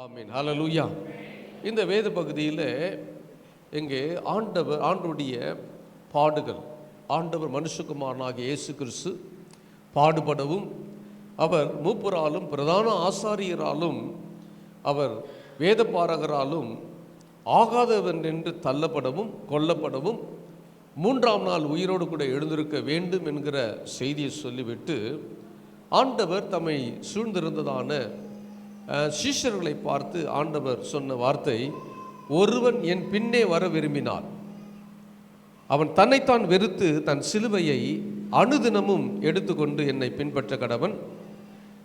ஆமீன், ஹல்லேலூயா. இந்த வேத பகுதியில் இங்கே ஆண்டவருடைய பாடுகள், ஆண்டவர் மனுஷகுமாரனாகிய இயேசு கிறிஸ்து பாடுபடவும், அவர் மூப்பராலும் பிரதான ஆசாரியராலும் அவர் வேதபாரகராலும் ஆகாதவன் என்று தள்ளப்படவும் கொல்லப்படவும் 3ஆம் நாள் உயிரோடு கூட எழுந்திருக்க வேண்டும் என்கிற செய்தியை சொல்லிவிட்டு, ஆண்டவர் தம்மை சூழ்ந்திருந்ததான சீஷர்களை பார்த்து ஆண்டவர் சொன்ன வார்த்தை, ஒருவன் என் பின்னே வர விரும்பினான் அவன் தன்னைத்தான் வெறுத்து தன் சிலுவையை அனுதினமும் எடுத்துக்கொண்டு என்னை பின்பற்ற கடவன்.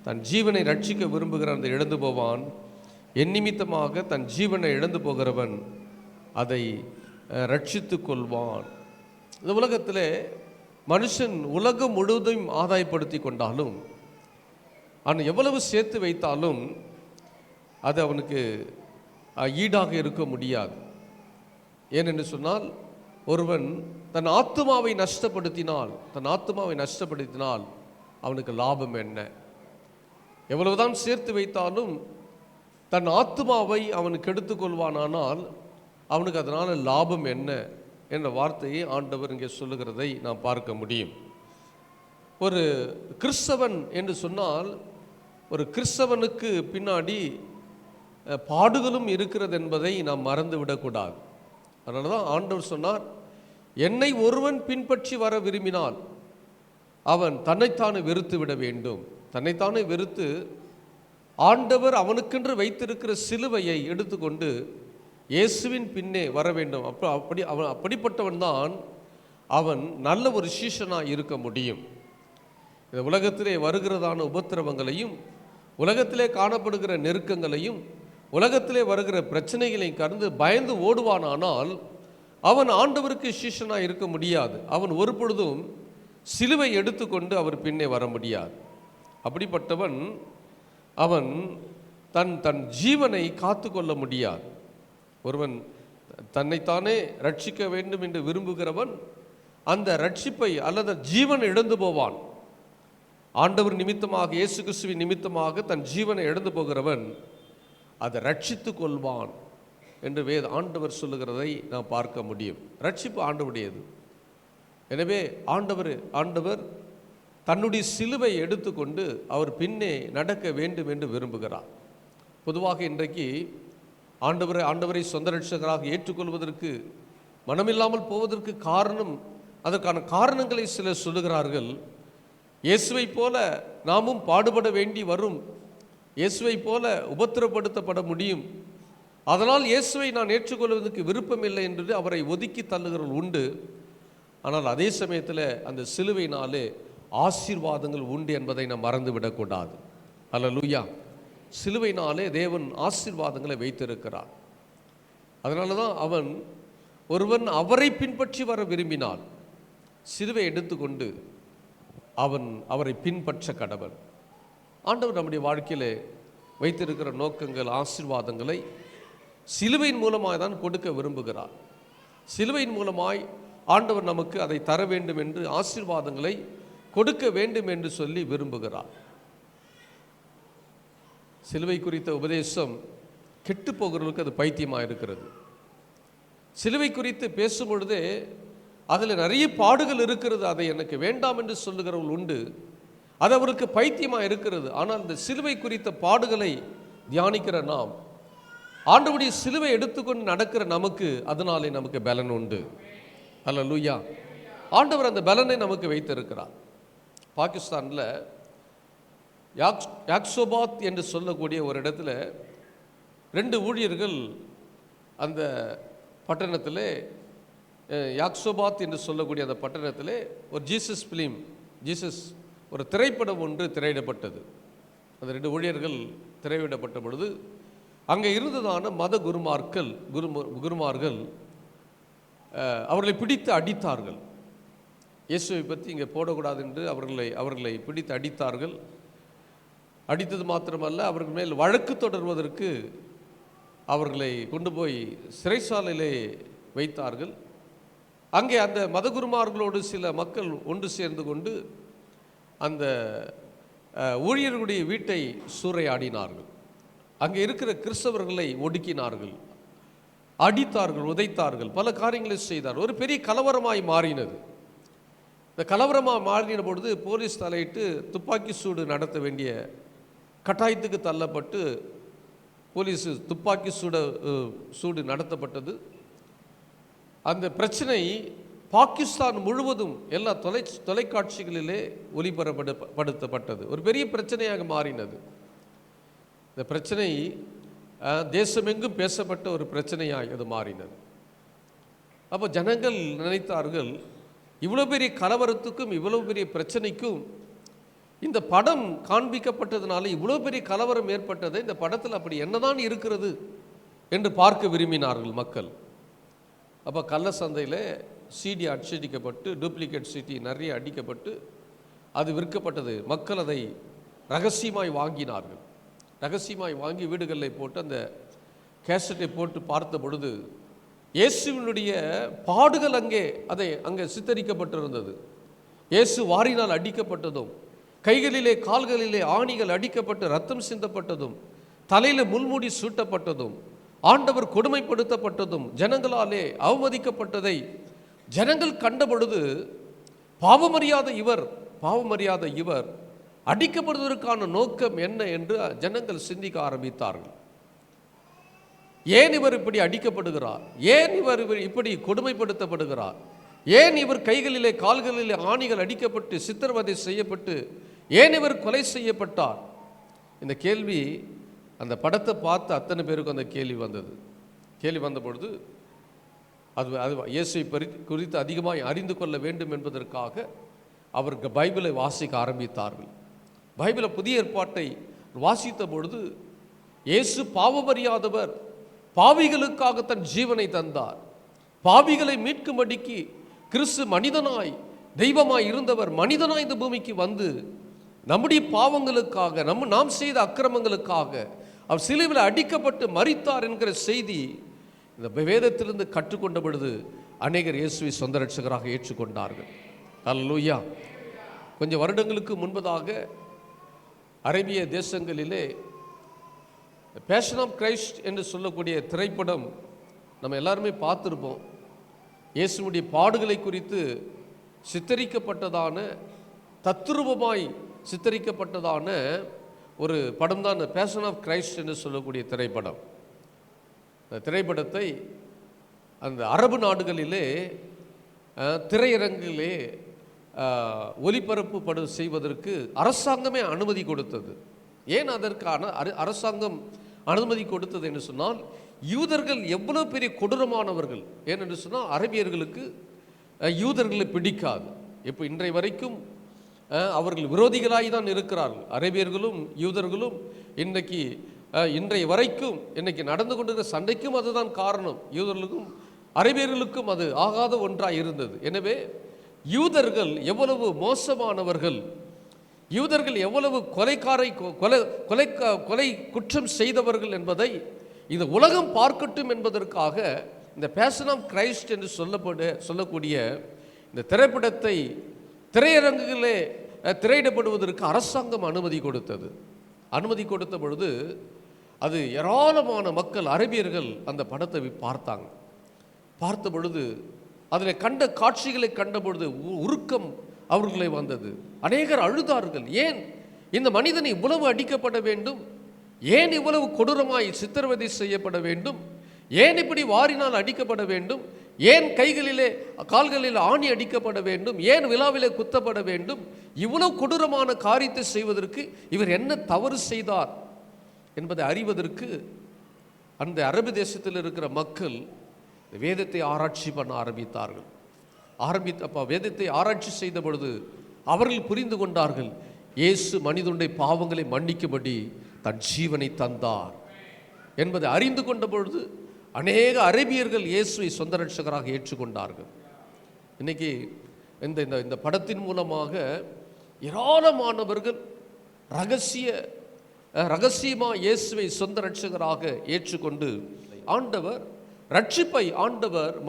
தன் ஜீவனை ரட்சிக்க விரும்புகிறான், அதை இழந்து போவான். என் நிமித்தமாக தன் ஜீவனை இழந்து போகிறவன் அதை ரட்சித்து கொள்வான். இந்த உலகத்தில் மனுஷன் உலகம் முழுவதும் ஆதாயப்படுத்தி கொண்டாலும், அவன் எவ்வளவு சேர்த்து வைத்தாலும் அது அவனுக்கு ஈடாக இருக்க முடியாது. ஏனென்று சொன்னால், ஒருவன் தன் ஆத்துமாவை நஷ்டப்படுத்தினால் அவனுக்கு லாபம் என்ன? எவ்வளவுதான் சேர்த்து வைத்தாலும் தன் ஆத்துமாவை அவனுக்கு எடுத்துக்கொள்வானால் அவனுக்கு அதனால் லாபம் என்ன என்ற வார்த்தையை ஆண்டவர் இங்கே சொல்லுகிறதை நாம் பார்க்க முடியும். ஒரு கிறிஸ்தவன் என்று சொன்னால், ஒரு கிறிஸ்தவனுக்கு பின்னாடி பாடுகளும் இருக்கிறது என்பதை நாம் மறந்து விடக்கூடாது. அதனால தான் ஆண்டவர் சொன்னார், என்னை ஒருவன் பின்பற்றி வர விரும்பினால் அவன் தன்னைத்தானே வெறுத்து விட வேண்டும். தன்னைத்தானே வெறுத்து ஆண்டவர் அவனுக்கென்று வைத்திருக்கிற சிலுவையை எடுத்துக்கொண்டு இயேசுவின் பின்னே வர வேண்டும். அப்படிப்பட்டவன் தான் அவன் நல்ல ஒரு சீஷனாக இருக்க முடியும். இந்த உலகத்திலே வருகிறதான உபத்திரவங்களையும், உலகத்திலே காணப்படுகிற நெருக்கங்களையும், உலகத்திலே வருகிற பிரச்சனைகளையும் கடந்து பயந்து ஓடுவானானால் அவன் ஆண்டவருக்கு சீஷனாக இருக்க முடியாது. அவன் ஒரு பொழுதும் சிலுவை எடுத்துக்கொண்டு அவர் பின்னே வர முடியாது. அப்படிப்பட்டவன் அவன் தன் ஜீவனை காத்து கொள்ள முடியாது. ஒருவன் தன்னைத்தானே ரட்சிக்க வேண்டும் என்று விரும்புகிறவன் அந்த ரட்சிப்பை அல்லது ஜீவனை இழந்து போவான். ஆண்டவர் நிமித்தமாக, இயேசு கிறிஸ்துவின் நிமித்தமாக தன் ஜீவனை இழந்து போகிறவன் அதை ரட்சித்து கொள்வான் என்று ஆண்டவர் சொல்லுகிறதை நாம் பார்க்க முடியும். ரட்சிப்பு ஆண்டவருடையது. எனவே ஆண்டவர் தன்னுடைய சிலுவை எடுத்துக்கொண்டு அவர் பின்னே நடக்க வேண்டும் என்று விரும்புகிறார். பொதுவாக இன்றைக்கு ஆண்டவரை சொந்த ரட்சகராக ஏற்றுக்கொள்வதற்கு மனமில்லாமல் போவதற்கு காரணம், அதற்கான காரணங்களை சிலர் சொல்லுகிறார்கள். இயேசுவை போல நாமும் பாடுபட வேண்டி வரும், இயேசுவை போல உபத்திரப்படுத்தப்பட முடியும், அதனால் இயேசுவை நான் ஏற்றுக்கொள்வதற்கு விருப்பமில்லை என்று அவரை ஒதுக்கி தள்ளுகிறவர்கள் உண்டு. ஆனால் அதே சமயத்தில் அந்த சிலுவையினாலே ஆசீர்வாதங்கள் உண்டு என்பதை நாம் மறந்துவிடக்கூடாது. அல்லேலூயா. சிலுவையினாலே தேவன் ஆசீர்வாதங்களை வைத்திருக்கிறார். அதனால தான் ஒருவன் அவரை பின்பற்றி வர விரும்பினால் சிலுவை எடுத்துக்கொண்டு அவரை பின்பற்ற கடவன். ஆண்டவர் நம்முடைய வாழ்க்கையில் வைத்திருக்கிற நோக்கங்கள், ஆசீர்வாதங்களை சிலுவையின் மூலமாய் தான் கொடுக்க விரும்புகிறார். சிலுவையின் மூலமாய் ஆண்டவர் நமக்கு அதை தர வேண்டும் என்று, ஆசீர்வாதங்களை கொடுக்க வேண்டும் என்று சொல்லி விரும்புகிறார். சிலுவை குறித்த உபதேசம் கெட்டு போகிறவர்களுக்கு அது பைத்தியமாக இருக்கிறது. சிலுவை குறித்து பேசும் பொழுதே அதில் நிறைய பாடுகள் இருக்கிறது, அதை எனக்கு வேண்டாம் என்று சொல்லுகிறவர்கள் உண்டு. அது அவருக்கு பைத்தியமாக இருக்கிறது. ஆனால் இந்த சிலுவை குறித்த பாடுகளை தியானிக்கிற நாம், ஆண்டவருடைய சிலுவை எடுத்துக்கொண்டு நடக்கிற நமக்கு அதனாலே நமக்கு பலன் உண்டு. அல்லேலூயா. ஆண்டவர் அந்த பலனை நமக்கு வைத்திருக்கிறார். பாகிஸ்தானில் யாக்சோபாத் என்று சொல்லக்கூடிய ஒரு இடத்துல 2 ஊழியர்கள் அந்த பட்டணத்தில், யாக்சோபாத் என்று சொல்லக்கூடிய அந்த பட்டணத்தில் ஒரு ஜீசஸ் ஒரு திரைப்படம் ஒன்று திரையிடப்பட்டது. அந்த 2 ஊழியர்கள் திரையிடப்பட்ட பொழுது அங்கே இருந்ததான மத குருமார்கள் அவர்களை பிடித்து அடித்தார்கள். இயேசுவை பற்றி இங்கே போடக்கூடாது என்று அவர்களை பிடித்து அடித்தார்கள். அடித்தது மாத்திரமல்ல, அவர்கள் மேல் வழக்கு தொடர்வதற்கு அவர்களை கொண்டு போய் சிறைச்சாலையிலே வைத்தார்கள். அங்கே அந்த மதகுருமார்களோடு சில மக்கள் ஒன்று சேர்ந்து கொண்டு அந்த ஊழியர்களுடைய வீட்டை சூறையாடினார்கள். அங்கே இருக்கிற கிறிஸ்தவர்களை ஒடுக்கினார்கள், அடித்தார்கள், உதைத்தார்கள், பல காரியங்களை செய்தார். ஒரு பெரிய கலவரமாய் மாறினது. இந்த கலவரமாக மாறின பொழுது போலீஸ் தலையிட்டு துப்பாக்கி சூடு நடத்த வேண்டிய கட்டாயத்துக்கு தள்ளப்பட்டு போலீஸ் துப்பாக்கி சூடு நடத்தப்பட்டது. அந்த பிரச்சனை பாகிஸ்தான் முழுவதும் எல்லா தொலைக்காட்சிகளிலே ஒளிபரப்படுத்தப்பட்டது. ஒரு பெரிய பிரச்சனையாக மாறினது. இந்த பிரச்சனை தேசமெங்கும் பேசப்பட்ட ஒரு பிரச்சனையாக அது மாறினது. அப்போ ஜனங்கள் நினைத்தார்கள், இவ்வளோ பெரிய கலவரத்துக்கும் இவ்வளோ பெரிய பிரச்சனைக்கும் இந்த படம் காண்பிக்கப்பட்டதுனால இவ்வளோ பெரிய கலவரம் ஏற்பட்டது, இந்த படத்தில் அப்படி என்னதான் இருக்கிறது என்று பார்க்க விரும்பினார்கள் மக்கள். அப்போ கள்ள சந்தையில் சிடி அச்சடிக்கப்பட்டு, டூப்ளிகேட் சிடி நிறைய அடிக்கப்பட்டு அது விற்கப்பட்டது. மக்கள் அதை ரகசியமாய் வாங்கினார்கள். ரகசியமாய் வாங்கி வீடுகளில் போட்டு அந்த கேசட்டை போட்டு பார்த்த பொழுது இயேசுவினுடைய பாடுகள் அங்கே சித்தரிக்கப்பட்டிருந்தது. இயேசு வாரினால் அடிக்கப்பட்டதும், கைகளிலே கால்களிலே ஆணிகள் அடிக்கப்பட்டு ரத்தம் சிந்தப்பட்டதும், தலையில் முள்மூடி சூட்டப்பட்டதும், ஆண்டவர் கொடுமைப்படுத்தப்பட்டதும், ஜனங்களாலே அவமதிக்கப்பட்டதை ஜனங்கள் கண்ட பொழுது பாவமறியாத இவர் அடிக்கப்படுவதற்கான நோக்கம் என்ன என்று ஜனங்கள் சிந்திக்க ஆரம்பித்தார்கள். ஏன் இவர் இப்படி அடிக்கப்படுகிறார்? ஏன் இவர் இப்படி கொடுமைப்படுத்தப்படுகிறார்? ஏன் இவர் கைகளிலே கால்களிலே ஆணிகள் அடிக்கப்பட்டு சித்திரவதை செய்யப்பட்டு ஏன் இவர் கொலை செய்யப்பட்டார்? இந்த கேள்வி அந்த படத்தை பார்த்து அத்தனை பேருக்கும் அந்த கேள்வி வந்தது. கேள்வி வந்த பொழுது அது இயேசுவை குறித்து அதிகமாக அறிந்து கொள்ள வேண்டும் என்பதற்காக அவருக்கு பைபிளை வாசிக்க ஆரம்பித்தார்கள். பைபிளை புதிய ஏற்பாட்டை வாசித்த பொழுது இயேசு பாவமறியாதவர், பாவிகளுக்காக தன் ஜீவனை தந்தார். பாவிகளை மீட்கும்படிக்கு கிறிஸ்து மனிதனாய் தெய்வமாய் இருந்தவர் மனிதனாய் இந்த பூமிக்கு வந்து நம்முடைய பாவங்களுக்காக, நாம் செய்த அக்கிரமங்களுக்காக அவர் சிலுவையில் அடிக்கப்பட்டு மரித்தார் என்கிற செய்தி இந்த வேதத்திலிருந்து கற்றுக்கொண்ட பொழுது அநேகர் இயேசுவை சொந்த ரட்சகராக ஏற்றுக்கொண்டார்கள். அல்லேலூயா. கொஞ்சம் வருடங்களுக்கு முன்பதாக அரேபிய தேசங்களிலே பேஷன் ஆஃப் கிரைஸ்ட் என்று சொல்லக்கூடிய திரைப்படம் நம்ம எல்லாருமே பார்த்துருப்போம். இயேசுடைய பாடுகளை குறித்து சித்தரிக்கப்பட்டதான, தத்ரூபமாய் சித்தரிக்கப்பட்டதான ஒரு படம் தான் இந்த பேஷன் ஆஃப் கிரைஸ்ட் என்று சொல்லக்கூடிய திரைப்படம். அந்த திரைப்படத்தை அந்த அரபு நாடுகளிலே திரையரங்கிலே ஒளிபரப்பு செய்வதற்கு அரசாங்கமே அனுமதி கொடுத்தது. ஏன் அதற்கான அரசாங்கம் அனுமதி கொடுத்தது என்று சொன்னால், யூதர்கள் எவ்வளோ பெரிய கொடூரமானவர்கள். ஏனென்று சொன்னால் அரபியர்களுக்கு யூதர்களை பிடிக்காது. இப்போ இன்றைய வரைக்கும் அவர்கள் விரோதிகளாய் தான் இருக்கிறார்கள். அரேபியர்களும் யூதர்களும் இன்றைய வரைக்கும் இன்னைக்கு நடந்து கொண்டிருக்கிற சண்டைக்கும் அதுதான் காரணம். யூதர்களுக்கும் அரேபியர்களுக்கும் அது ஆகாத ஒன்றாக இருந்தது. எனவே யூதர்கள் எவ்வளவு மோசமானவர்கள், யூதர்கள் எவ்வளவு கொலை குற்றம் செய்தவர்கள் என்பதை இந்த உலகம் பார்க்கட்டும் என்பதற்காக இந்த பேஷன் ஆஃப் கிரைஸ்ட் என்று சொல்லக்கூடிய இந்த திரைப்படத்தை திரையரங்குகளே திரையிடப்படுவதற்கு அரசாங்கம் அனுமதி கொடுத்தது. அனுமதி கொடுத்த பொழுது அது ஏராளமான மக்கள், அரேபியர்கள் அந்த படத்தை பார்த்தாங்க. பார்த்த பொழுது அதில் கண்ட காட்சிகளை கண்ட பொழுது உருக்கம் அவர்களை வந்தது. அநேகர் அழுதார்கள். ஏன் இந்த மனிதன் இவ்வளவு அடிக்கப்பட வேண்டும்? ஏன் இவ்வளவு கொடூரமாய் சித்திரவதை செய்யப்பட வேண்டும்? ஏன் இப்படி வாரினால் அடிக்கப்பட வேண்டும்? ஏன் கைகளிலே கால்களில் ஆணி அடிக்கப்பட வேண்டும்? ஏன் விழாவிலே குத்தப்பட வேண்டும்? இவ்வளவு கொடூரமான காரியத்தை செய்வதற்கு இவர் என்ன தவறு செய்தார் என்பதை அறிவதற்கு அந்த அரபு தேசத்தில் இருக்கிற மக்கள் வேதத்தை ஆராய்ச்சி பண்ண ஆரம்பித்தார்கள். வேதத்தை ஆராய்ச்சி செய்த பொழுது அவர்கள் புரிந்து கொண்டார்கள், இயேசு மனிதனுடைய பாவங்களை மன்னிக்கும்படி தன் ஜீவனை தந்தார் என்பதை அறிந்து கொண்ட பொழுது அநேக அரேபியர்கள் இயேசுவை சொந்த ரட்சகராக ஏற்றுக்கொண்டார்கள். இன்னைக்கு இந்த படத்தின் மூலமாக ஏராளமானவர்கள் ரகசியமாக இயேசுவை சொந்த ரட்சகராக ஏற்றுக்கொண்டு ஆண்டவர் ரட்சிப்பை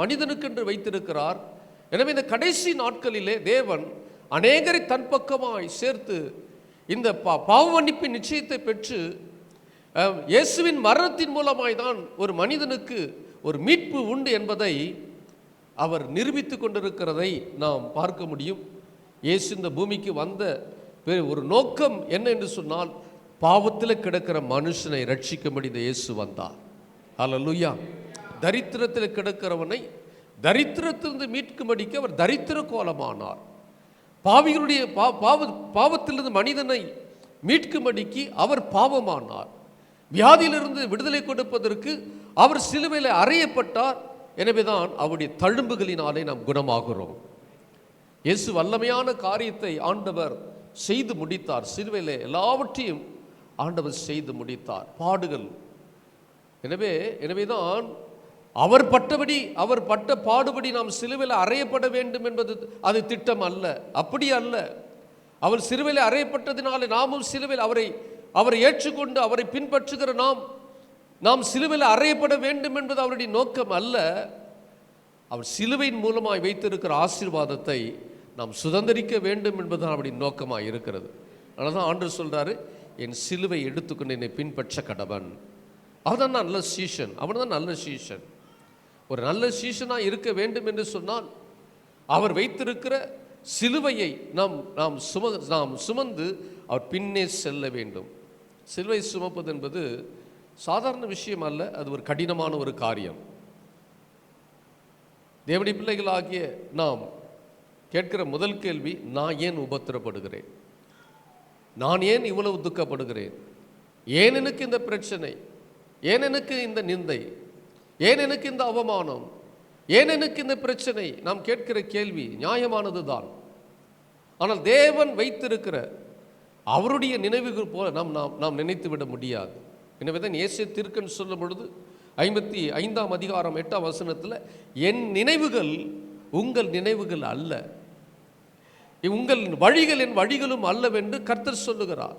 மனிதனுக்கென்று வைத்திருக்கிறார். எனவே இந்த கடைசி நாட்களிலே தேவன் அநேகரை தன் பக்கமாய் சேர்த்து இந்த பாவ மன்னிப்பின் நிச்சயத்தை பெற்று இயேசுவின் மரணத்தின் மூலமாய் தான் ஒரு மனிதனுக்கு ஒரு மீட்பு உண்டு என்பதை அவர் நிரூபித்து கொண்டிருக்கிறதை நாம் பார்க்க முடியும். இயேசு இந்த பூமிக்கு வந்த ஒரு நோக்கம் என்ன என்று சொன்னால், பாவத்தில் கிடக்கிற மனுஷனை ரட்சிக்கும்படி இந்த இயேசு வந்தார். ஹல்லேலூயா. தரித்திரத்தில் கிடக்கிறவனை தரித்திரத்திலிருந்து மீட்கும்படிக்கு அவர் தரித்திர கோலமானார். பாவிகளுடைய பாவத்திலிருந்து மனிதனை மீட்கும்படிக்கு அவர் பாவமானார். வியாதியிலிருந்து விடுதலை கொடுப்பதற்கு அவர் சிலுவையில் அறையப்பட்டார். எனவேதான் அவருடைய தழும்புகளினாலே நாம் குணமாகிறோம். இயேசு வல்லமையான காரியத்தை ஆண்டவர் செய்து முடித்தார். சிலுவையில் எல்லாவற்றையும் ஆண்டவர் செய்து முடித்தார். பாடுகள். எனவேதான் அவர் பட்ட பாடுபடி நாம் சிலுவையில் அறையப்பட வேண்டும் என்பது அது திட்டம் அல்ல. அப்படி அல்ல. அவர் சிலுவையில் அறையப்பட்டதினாலே நாமும் சிலுவையில் அவரை ஏற்றுக்கொண்டு அவரை பின்பற்றுகிற நாம் சிலுவையில் அறையப்பட வேண்டும் என்பது அவருடைய நோக்கம் அல்ல. அவர் சிலுவையின் மூலமாய் வைத்திருக்கிற ஆசீர்வாதத்தை நாம் சுதந்திரிக்க வேண்டும் என்பதுதான் அவருடைய நோக்கமாக இருக்கிறது. அதனால தான் ஆண்டவர் சொல்றாரு, என் சிலுவை எடுத்துக்கொண்டு என்னை பின்பற்ற கடவன். அவன் நல்ல சீஷன். அவன் தான் நல்ல சீஷன். ஒரு நல்ல சீஷனாக இருக்க வேண்டும் என்று சொன்னால் அவர் வைத்திருக்கிற சிலுவையை நாம் சுமந்து அவர் பின்னே செல்ல வேண்டும். சிலுவை சுமப்பது என்பது சாதாரண விஷயம் அல்ல. அது ஒரு கடினமான ஒரு காரியம். தேவனுடைய பிள்ளைகளாகிய நாம் கேட்கிற முதல் கேள்வி, நான் ஏன் உபத்திரப்படுகிறேன்? நான் ஏன் இவ்வளவு துக்கப்படுகிறேன்? ஏன் எனக்கு இந்த பிரச்சனை? ஏன் எனக்கு இந்த நிந்தை? ஏன் எனக்கு இந்த அவமானம்? ஏன் எனக்கு இந்த பிரச்சனை? நாம் கேட்கிற கேள்வி நியாயமானது தான். ஆனால் தேவன் வைத்திருக்கிற அவருடைய நினைவுகள் போல நாம் நினைத்து விட முடியாது. எனவே தான் இயேசு தீர்க்கன் சொல்லும் பொழுது 55ஆம் அதிகாரம் 8ஆம் வசனத்தில், என் நினைவுகள் உங்கள் நினைவுகள் அல்ல, உங்கள் வழிகள் என் வழிகளும் அல்லவென்று கர்த்தர் சொல்லுகிறார்.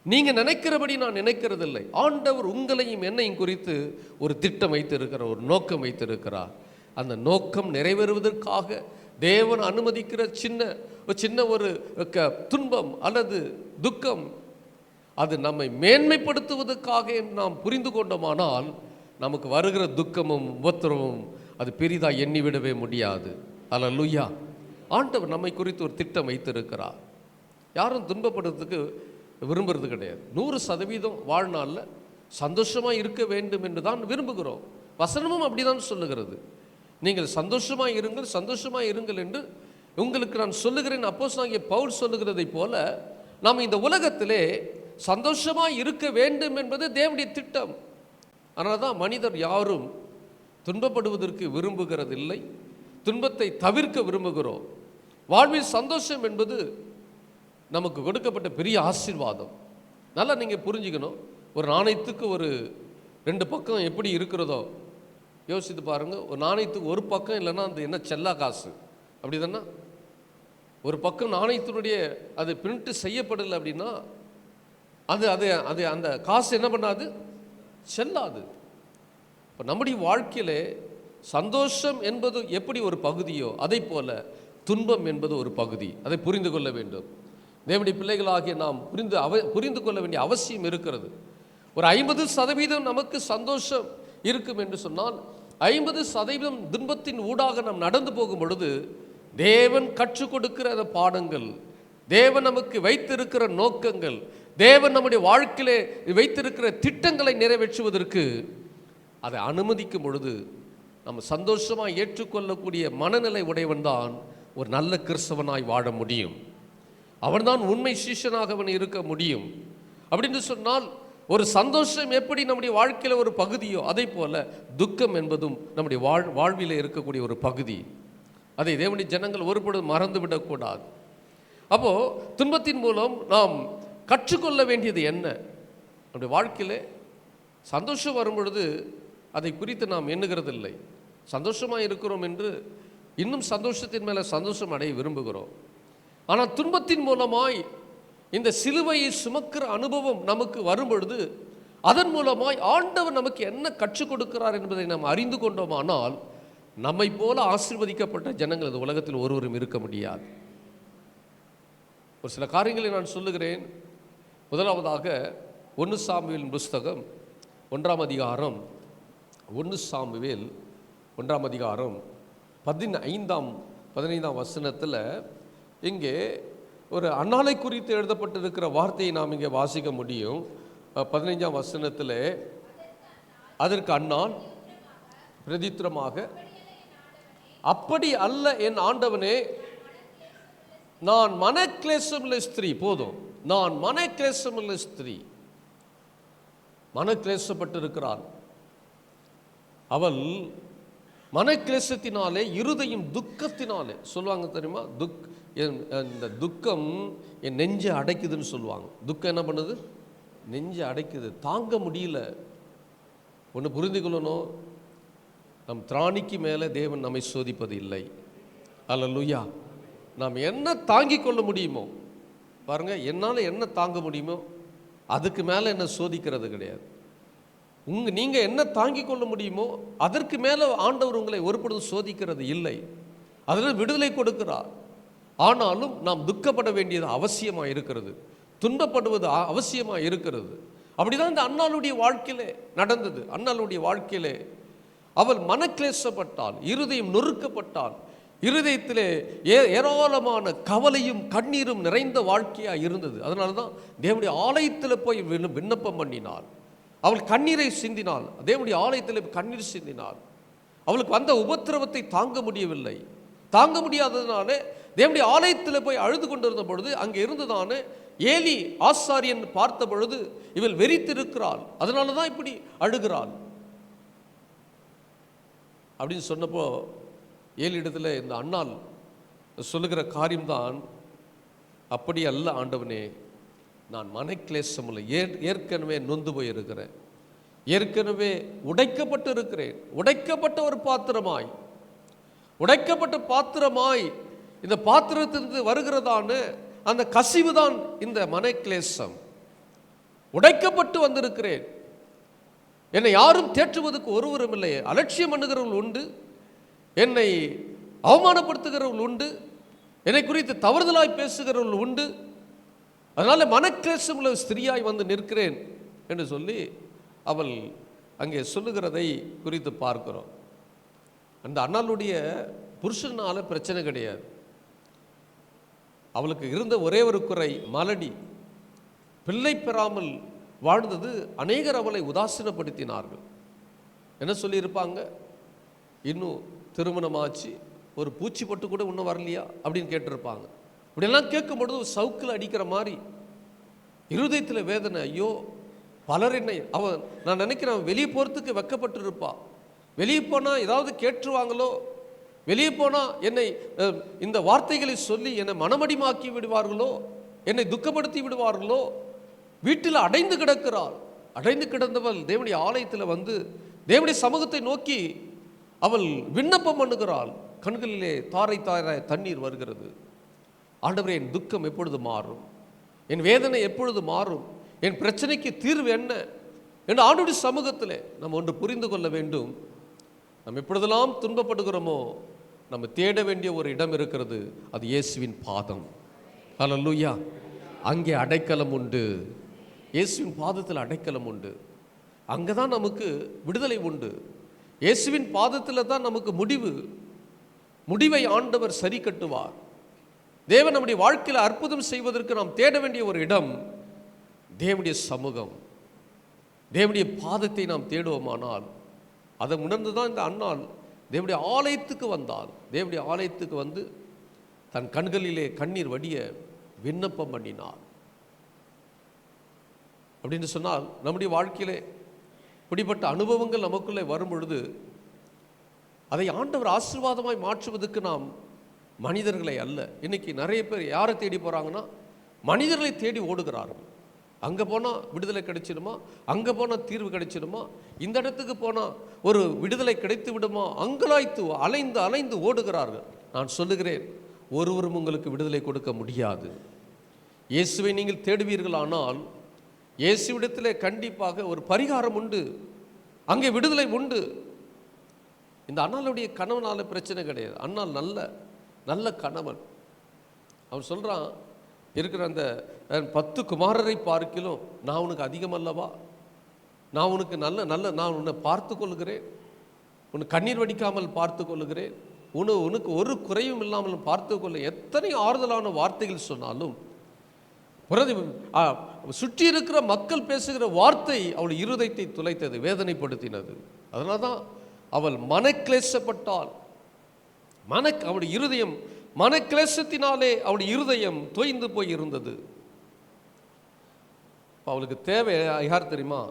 நீங்கள் நினைக்கிறபடி நான் நினைக்கிறதில்லை. ஆண்டவர் உங்களையும் என்னையும் குறித்து ஒரு திட்டம் வைத்திருக்கிறார், ஒரு நோக்கம் வைத்திருக்கிறார். அந்த நோக்கம் நிறைவேறுவதற்காக தேவன் அனுமதிக்கிற சின்ன ஒரு துன்பம் அல்லது துக்கம், அது நம்மை மேன்மைப்படுத்துவதற்காக நாம் புரிந்து கொண்டோமானால் நமக்கு வருகிற துக்கமும் உபத்திரமும் அது பெரிதாக எண்ணிவிடவே முடியாது. அல்லேலூயா. ஆண்டவர் நம்மை குறித்து ஒரு திட்டம் வைத்திருக்கிறார். யாரும் துன்பப்படுறதுக்கு விரும்புறது கிடையாது. 100% வாழ்நாளில் சந்தோஷமாக இருக்க வேண்டும் என்று தான் விரும்புகிறோம். வசனமும் அப்படி தான் சொல்லுகிறது. நீங்கள் சந்தோஷமாக இருங்கள் என்று உங்களுக்கு நான் சொல்லுகிறேன். அப்போஸ்தலனாகிய பவுல் சொல்லுகிறதை போல நாம் இந்த உலகத்திலே சந்தோஷமாக இருக்க வேண்டும் என்பது தேவனுடைய திட்டம். அதனால தான் மனிதர் யாரும் துன்பப்படுவதற்கு விரும்புகிறதில்லை, துன்பத்தை தவிர்க்க விரும்புகிறோம். வாழ்வில் சந்தோஷம் என்பது நமக்கு கொடுக்கப்பட்ட பெரிய ஆசீர்வாதம். நல்லா நீங்கள் புரிஞ்சுக்கணும். ஒரு நாணயத்துக்கு ஒரு 2 பக்கம் எப்படி இருக்கிறதோ யோசித்து பாருங்கள். ஒரு நாணயத்துக்கு ஒரு பக்கம் இல்லைன்னா அந்த என்ன செல்லா காசு, அப்படி தானே? ஒரு பக்கம் நாணயத்தினுடைய அது பிரிண்ட் செய்யப்படலை அப்படின்னா அது அந்த காசு என்ன பண்ணாது, செல்லாது. இப்போ நம்முடைய வாழ்க்கையில் சந்தோஷம் என்பது எப்படி ஒரு பகுதியோ அதை போல துன்பம் என்பது ஒரு பகுதி. அதை புரிந்து கொள்ள வேண்டும். தேவனுடைய பிள்ளைகளாகிய நாம் புரிந்து கொள்ள வேண்டிய அவசியம் இருக்கிறது. ஒரு 50% நமக்கு சந்தோஷம் இருக்கும் என்று சொன்னால் 50% துன்பத்தின் ஊடாக நாம் நடந்து போகும் பொழுது தேவன் கற்றுக் கொடுக்கிற அந்த பாடங்கள், தேவன் நமக்கு வைத்திருக்கிற நோக்கங்கள், தேவன் நம்முடைய வாழ்க்கையிலே வைத்திருக்கிற திட்டங்களை நிறைவேற்றுவதற்கு அதை அனுமதிக்கும் பொழுது நம்ம சந்தோஷமாக ஏற்றுக்கொள்ளக்கூடிய மனநிலை உடையவன் தான் ஒரு நல்ல கிறிஸ்தவனாய் வாழ முடியும். அவன்தான் உண்மை சீஷனாக அவன் இருக்க முடியும். அப்படின்னு சொன்னால் ஒரு சந்தோஷம் எப்படி நம்முடைய வாழ்க்கையில் ஒரு பகுதியோ அதை போல துக்கம் என்பதும் நம்முடைய வாழ்வில் இருக்கக்கூடிய ஒரு பகுதி. அதை தேவனுடைய ஜனங்கள் ஒருபொழுதும் மறந்து விடக்கூடாது. அப்போது துன்பத்தின் மூலம் நாம் கற்றுக்கொள்ள வேண்டியது என்ன? நம்முடைய வாழ்க்கையில் சந்தோஷம் வரும் பொழுது அதை குறித்து நாம் எண்ணுகிறதில்லை. சந்தோஷமாக இருக்கிறோம் என்று இன்னும் சந்தோஷத்தின் மேலே சந்தோஷம் அடைய விரும்புகிறோம். ஆனால் துன்பத்தின் மூலமாய் இந்த சிலுவையை சுமக்கிற அனுபவம் நமக்கு வரும் பொழுது அதன் மூலமாய் ஆண்டவர் நமக்கு என்ன கற்றுக் கொடுக்கிறார் என்பதை நாம் அறிந்து கொண்டோமானால் நம்மை போல ஆசீர்வதிக்கப்பட்ட ஜனங்கள் இந்த உலகத்தில் ஒருவரும் இருக்க முடியாது. ஒரு சில காரியங்களை நான் சொல்லுகிறேன். முதலாவதாக 1 சாமுவேல் புஸ்தகம் 1ஆம் அதிகாரம் 1 சாமுவேல் 1ஆம் அதிகாரம் 15ஆம் வசனத்தில் இங்கே ஒரு அன்னாலை குறித்து எழுதப்பட்டிருக்கிற வார்த்தையை நாம் இங்கே வாசிக்க முடியும். 15ஆம் வசனத்தில், அதற்கு அன்னாள் பிரதித்திரமாக, அப்படி அல்ல என் ஆண்டவனே, நான் மனக்லேசமுள்ள ஸ்திரீ. போதும், நான் மனக்லேசமுள்ள ஸ்திரீ. மனக்லேசப்பட்டிருக்கிறாள் அவள். மனக்லேசத்தினாலே, இருதயம் துக்கத்தினாலே, சொல்லுவாங்க தெரியுமா, இந்த துக்கம் என் நெஞ்சை அடைக்குதுன்னு சொல்லுவாங்க. துக்கம் என்ன பண்ணுது? நெஞ்சை அடைக்குது, தாங்க முடியல. ஒன்று புரிந்து கொள்ளணும், நம் திராணிக்கு மேலே தேவன் நம்மை சோதிப்பது இல்லை. அல்லேலூயா. நாம் என்ன தாங்கிக் கொள்ள முடியுமோ பாருங்க, என்னால் என்ன தாங்க முடியுமோ அதுக்கு மேலே என்ன சோதிக்கிறது கிடையாது. நீங்கள் என்ன தாங்கிக் கொள்ள முடியுமோ அதற்கு மேலே ஆண்டவர் உங்களை ஒருபொழுதும் சோதிக்கிறது இல்லை. அதில் விடுதலை கொடுக்கிறார். ஆனாலும் நாம் துக்கப்பட வேண்டியது அவசியமாக இருக்கிறது, துன்பப்படுவது அவசியமாக இருக்கிறது. அப்படிதான் இந்த அன்னாளுடைய வாழ்க்கையிலே நடந்தது. அன்னாளுடைய வாழ்க்கையிலே அவள் மனக்லேசப்பட்டாள், இருதயம் நொறுக்கப்பட்டாள். இருதயத்திலே ஏராளமான கவலையும் கண்ணீரும் நிறைந்த வாழ்க்கையாக இருந்தது. அதனால தான் தேவனுடைய ஆலயத்தில் போய் விண்ணப்பம் பண்ணினாள். அவள் கண்ணீரை சிந்தினாள், தேவனுடைய ஆலயத்தில் கண்ணீர் சிந்தினாள். அவளுக்கு வந்த உபத்திரவத்தை தாங்க முடியவில்லை. தாங்க முடியாததுனாலே தேவனுடைய ஆலயத்தில் போய் அழுது கொண்டிருந்த பொழுது அங்கே இருந்ததானே ஏலி ஆசாரியன் பார்த்த பொழுது இவள் வெறித்திருக்கிறாள், அதனால தான் இப்படி அழுகிறாள் அப்படின்னு சொன்னப்போ ஏலி இடத்துல இந்த அன்னாள் சொல்லுகிற காரியம்தான், அப்படி அல்ல ஆண்டவனே, நான் மனக்லேசம் இல்லை, ஏற்கனவே நொந்து போயிருக்கிறேன், ஏற்கனவே உடைக்கப்பட்டு இருக்கிறேன். உடைக்கப்பட்ட ஒரு பாத்திரமாய், உடைக்கப்பட்ட பாத்திரமாய் இந்த பாத்திரத்திலிருந்து வருகிறதான அந்த கசிவு தான் இந்த மனக்லேசம். உடைக்கப்பட்டு வந்திருக்கிறேன். என்னை யாரும் தேற்றுவதற்கு ஒருவரும் இல்லை. அலட்சியம் பண்ணுகிறவர்கள் உண்டு, என்னை அவமானப்படுத்துகிறவர்கள் உண்டு, என்னை குறித்து தவறுதலாய் பேசுகிறவர்கள் உண்டு. அதனால மனக்லேசம் உள்ள ஸ்திரியாய் வந்து நிற்கிறேன் என்று சொல்லி அவள் அங்கே சொல்லுகிறதை குறித்து பார்க்கிறோம். அந்த அண்ணாளுடைய புருஷனால பிரச்சனை கிடையாது. அவளுக்கு இருந்த ஒரே ஒரு குறை மலடி. பிள்ளை பெறாமல் வாழ்ந்தது. அநேகர் அவளை உதாசீனப்படுத்தினார்கள். என்ன சொல்லியிருப்பாங்க, இன்னும் திருமணமாச்சு, ஒரு பூச்சி பட்டு கூட இன்னும் வரலையா அப்படின்னு கேட்டிருப்பாங்க. இப்படியெல்லாம் கேட்கும்பொழுது சவுக்கில் அடிக்கிற மாதிரி இருதயத்தில் வேதனை. ஐயோ, பலர் என்னை நான் நினைக்கிறேன் வெளியே போகிறதுக்கு வெக்கப்பட்டு இருப்பா. வெளியே போனால் ஏதாவது கேட்டுருவாங்களோ, வெளியே போனால் என்னை இந்த வார்த்தைகளை சொல்லி என்னை மனமடிமாக்கி விடுவார்களோ, என்னை துக்கப்படுத்தி விடுவார்களோ. வீட்டில் அடைந்து கிடக்கிறாள். அடைந்து கிடந்தவள் தேவனுடைய ஆலயத்தில் வந்து தேவனுடைய சமூகத்தை நோக்கி அவள் விண்ணப்பம் பண்ணுகிறாள். கண்களிலே தாரை தாராய் தண்ணீர் வருகிறது. ஆண்டவரே, என் துக்கம் எப்பொழுது மாறும்? என் வேதனை எப்பொழுது மாறும்? என் பிரச்சனைக்கு தீர்வு என்ன என்று ஆண்டவருடைய சமூகத்தில் நம்ம ஒன்று புரிந்து கொள்ள வேண்டும். நம்ம எப்பொழுதெல்லாம் துன்பப்படுகிறோமோ நம்ம தேட வேண்டிய ஒரு இடம் இருக்கிறது, அது இயேசுவின் பாதம். ஹல்லேலூயா. அங்கே அடைக்கலம் உண்டு. இயேசுவின் பாதத்தில் அடைக்கலம் உண்டு. அங்கே தான் நமக்கு விடுதலை உண்டு. இயேசுவின் பாதத்தில் தான் நமக்கு முடிவை ஆண்டவர் சரி கட்டுவார். தேவன் நம்முடைய வாழ்க்கையில் அற்புதம் செய்வதற்கு நாம் தேட வேண்டிய ஒரு இடம் தேவனுடைய சமூகம், தேவனுடைய பாதத்தை நாம் தேடுவோமானால் அதை உணர்ந்து தான் இந்த அன்னாள் தேவனுடைய ஆலயத்துக்கு வந்தாள். தேவனுடைய ஆலயத்துக்கு வந்து தன் கண்களிலே கண்ணீர் வடிய விண்ணப்பம் பண்ணினாள். அப்படின்னு சொன்னால் நம்முடைய வாழ்க்கையிலே இப்படிப்பட்ட அனுபவங்கள் நமக்குள்ளே வரும் பொழுது அதை ஆண்டவர் ஆசீர்வாதமாய் மாற்றுவதற்கு நாம் மனிதர்களை அல்ல. இன்னைக்கு நிறைய பேர் யாரை தேடி போகிறாங்கன்னா மனிதர்களை தேடி ஓடுகிறார்கள். அங்கே போனால் விடுதலை கிடைச்சிடுமா, அங்கே போனால் தீர்வு கிடைச்சிடுமா, இந்த இடத்துக்கு போனால் ஒரு விடுதலை கிடைத்து விடுமா, அங்கலாய்த்து அலைந்து அலைந்து ஓடுகிறார்கள். நான் சொல்லுகிறேன், ஒருவரும் உங்களுக்கு விடுதலை கொடுக்க முடியாது. இயேசுவை நீங்கள் தேடுவீர்களானால் இயேசுவிடத்தில் கண்டிப்பாக ஒரு பரிகாரம் உண்டு, அங்கே விடுதலை உண்டு. இந்த அண்ணாளுடைய கணவனால பிரச்சனை கிடையாது. அண்ணால் நல்ல கணவன். அவன் சொல்கிறான், இருக்கிற அந்த 10 குமாரரை பார்க்கிலும் நான் உனக்கு அதிகமல்லவா, நான் உனக்கு நான் உன்னை பார்த்து கொள்கிறேன், உனக்கு கண்ணீர் வடிக்காமல் பார்த்து கொள்கிறேன், உனக்கு ஒரு குறையும் இல்லாமல் பார்த்து கொள்ள, எத்தனை ஆறுதலான வார்த்தைகள் சொன்னாலும் சுற்றி இருக்கிற மக்கள் பேசுகிற வார்த்தை அவள் இருதயத்தை துளைத்தது, வேதனைப்படுத்தினது. அதனால தான் அவள் மனக்லேசப்பட்டாள். அவளுடைய இருதயம் மனக்லேசத்தினாலே அவளுடைய இருதயம் தோய்ந்து போய் இருந்தது. அவளுக்கு தேவை யார் தெரியுமா?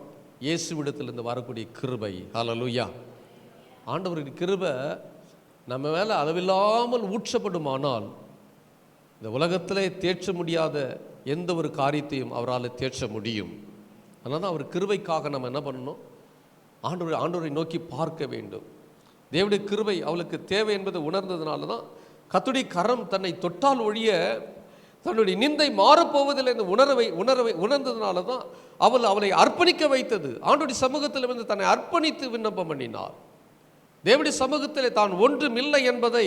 இயேசுவிடத்திலிருந்து வரக்கூடிய கிருபை. ஹல்லேலூயா. ஆண்டவருடைய கிருபை நம்ம மேலே அளவில்லாமல் ஊற்றப்படுமானால் இந்த உலகத்திலே தேற்ற முடியாத எந்த ஒரு காரியத்தையும் அவரால் தேற்ற முடியும். அதனால தான் அவர் கிருபைக்காக நம்ம என்ன பண்ணணும்? ஆண்டவரை நோக்கி பார்க்க வேண்டும். தேவனுடைய கிருபை அவளுக்கு தேவை என்பதை உணர்ந்ததுனால தான் கர்த்தருடைய கரம் தன்னை தொட்டால் ஒழிய தன்னுடைய நிந்தை மாறப்போவதில்லை என்று உணர்ந்ததுனால தான் அவளை அர்ப்பணிக்க வைத்தது. ஆண்டவருடைய சமூகத்தில் வந்து தன்னை அர்ப்பணித்து விண்ணப்பம் பண்ணினார். தேவனுடைய சமூகத்தில் தான் ஒன்றுமில்லை என்பதை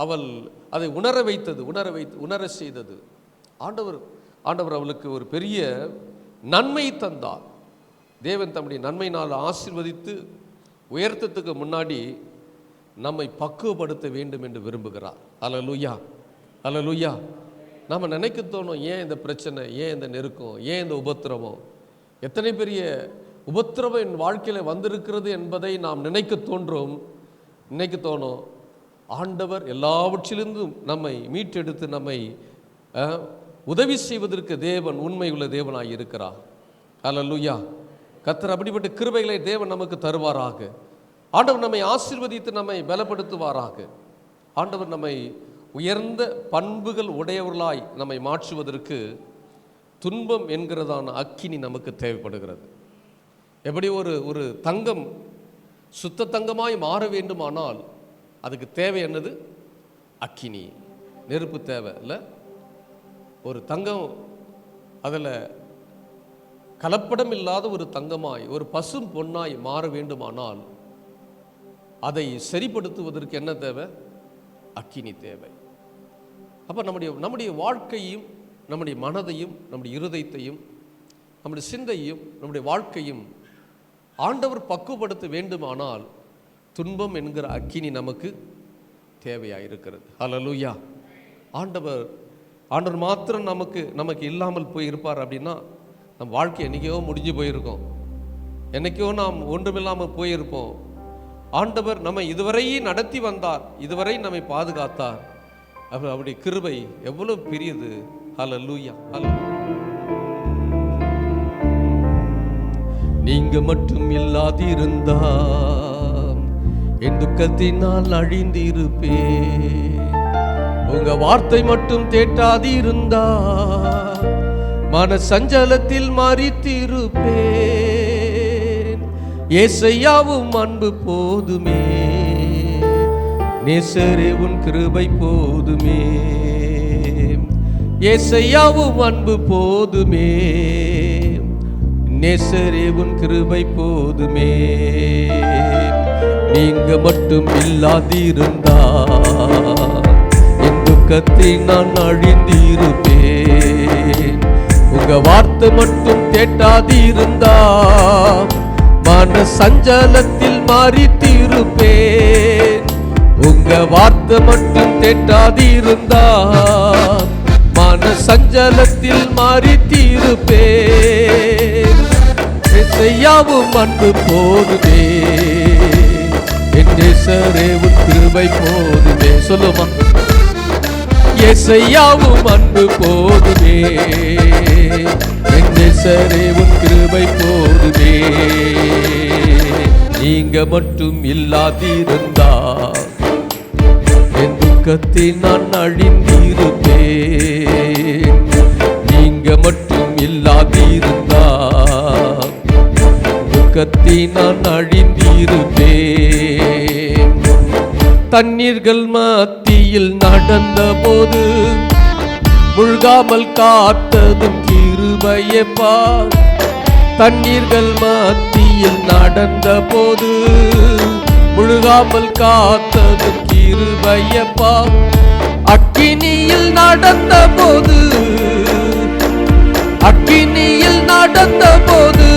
அவள் அதை உணர செய்தது. ஆண்டவர் அவளுக்கு ஒரு பெரிய நன்மை தந்தார். தேவன் தம்முடைய நன்மையினால் ஆசீர்வதித்து உயர்த்தத்துக்கு முன்னாடி நம்மை பக்குவப்படுத்த வேண்டும் என்று விரும்புகிறார். அல்லேலூயா, அல்லேலூயா. நம்ம நினைக்க தோணும், ஏன் இந்த பிரச்சனை, ஏன் இந்த நெருக்கம், ஏன் இந்த உபத்திரவம், எத்தனை பெரிய உபத்திரவம் என் வாழ்க்கையில் வந்திருக்கிறது என்பதை நாம் நினைக்க தோணும். ஆண்டவர் எல்லாவற்றிலிருந்தும் நம்மை மீட்டெடுத்து நம்மை உதவி செய்வதற்கு தேவன் உண்மை உள்ள தேவனாய் இருக்கிறார். அல்லேலூயா. கர்த்தர் அப்படிப்பட்ட கிருபைகளை தேவன் நமக்கு தருவாராக. ஆண்டவர் நம்மை ஆசீர்வதித்து நம்மை பலப்படுத்துவாராக. ஆண்டவர் நம்மை உயர்ந்த பண்புகள் உடையவர்களாய் நம்மை மாற்றுவதற்கு துன்பம் என்கிறதான அக்கினி நமக்கு தேவைப்படுகிறது. எப்படி ஒரு தங்கம் சுத்த தங்கமாய் மாற வேண்டுமானால் அதுக்கு தேவை என்னது? அக்கினி, நெருப்பு தேவை இல்லை? ஒரு தங்கம் அதில் கலப்படம் இல்லாத ஒரு தங்கமாய், ஒரு பசும் பொன்னாய் மாற வேண்டுமானால் அதை சரிப்படுத்துவதற்கு என்ன தேவை? அக்கினி தேவை. அப்போ நம்முடைய வாழ்க்கையும், நம்முடைய மனதையும், நம்முடைய இருதயத்தையும், நம்முடைய சிந்தையும், நம்முடைய வாழ்க்கையும் ஆண்டவர் பக்குவப்படுத்த வேண்டுமானால் துன்பம் என்கிற அக்கினி நமக்கு தேவையாக இருக்கிறது. ஹல்லேலூயா. ஆண்டவர் மாத்திரம் நமக்கு இல்லாமல் போய் இருப்பார் அப்படின்னா நம் வாழ்க்கை என்றைக்கோ முடிஞ்சு போயிருக்கோம், என்றைக்கோ நாம் ஒன்றுமில்லாமல் போயிருப்போம். ஆண்டவர் நம்மை இதுவரை நடத்தி வந்தார், இதுவரை நம்மை பாதுகாத்தார். அவருடைய கிருபை எவ்வளவு பெரியது. ஹல்லேலூயா. நீங்க மட்டும் இல்லாதிருந்தா என் துக்கத்தினால் அழிந்திருப்பேன். உங்க வார்த்தை மட்டும் தேட்டாதிருந்தா மன சஞ்சலத்தில் மரித்திருப்பேன். ஏசையாவும் அன்பு போதுமே, நேசரே உன் கிருபை போதுமே. ஏசையாவும் அன்பு போதுமே, நேசரே உன் கிருபை போதுமே. நீங்க மட்டும் இல்லாதிருந்தா என் துக்கத்தை நான் அழிந்திருப்பேன். உங்க வார்த்தை மட்டும் கேட்டாதிருந்தா மன சஞ்சலத்தில் மரித்திருப்பேன். உங்க வார்த்தை மட்டும் கேட்டாதிருந்தா மன சஞ்சலத்தில் மரித்திருப்பேன். செய்யாவும் அன்பு போதுமே, என் நேசரே உன் கிருபை போதுமே. சொல்லுமா, ஏசையாவும் அன்பு போதுமே, என் நேசரே உன் கிருபை போதுமே. நீங்க மட்டும் இல்லாதிருந்தா என் துக்கத்தை நான் அழிந்திருப்பேன். நீங்க மட்டும் இல்லாதிருந்தா துக்கத்தை நான் அழிந்திருப்பேன். தண்ணீர்கள் மத்தியில் நடந்த போது முழ்காமல் காத்ததும் கிருபையப்பா. தண்ணீர்கள் மத்தியில் நடந்த போது முழுகாமல் காத்ததும் கிருபையப்பா. அக்கினியில் நடந்த போது அக்கினியில் நடந்த போது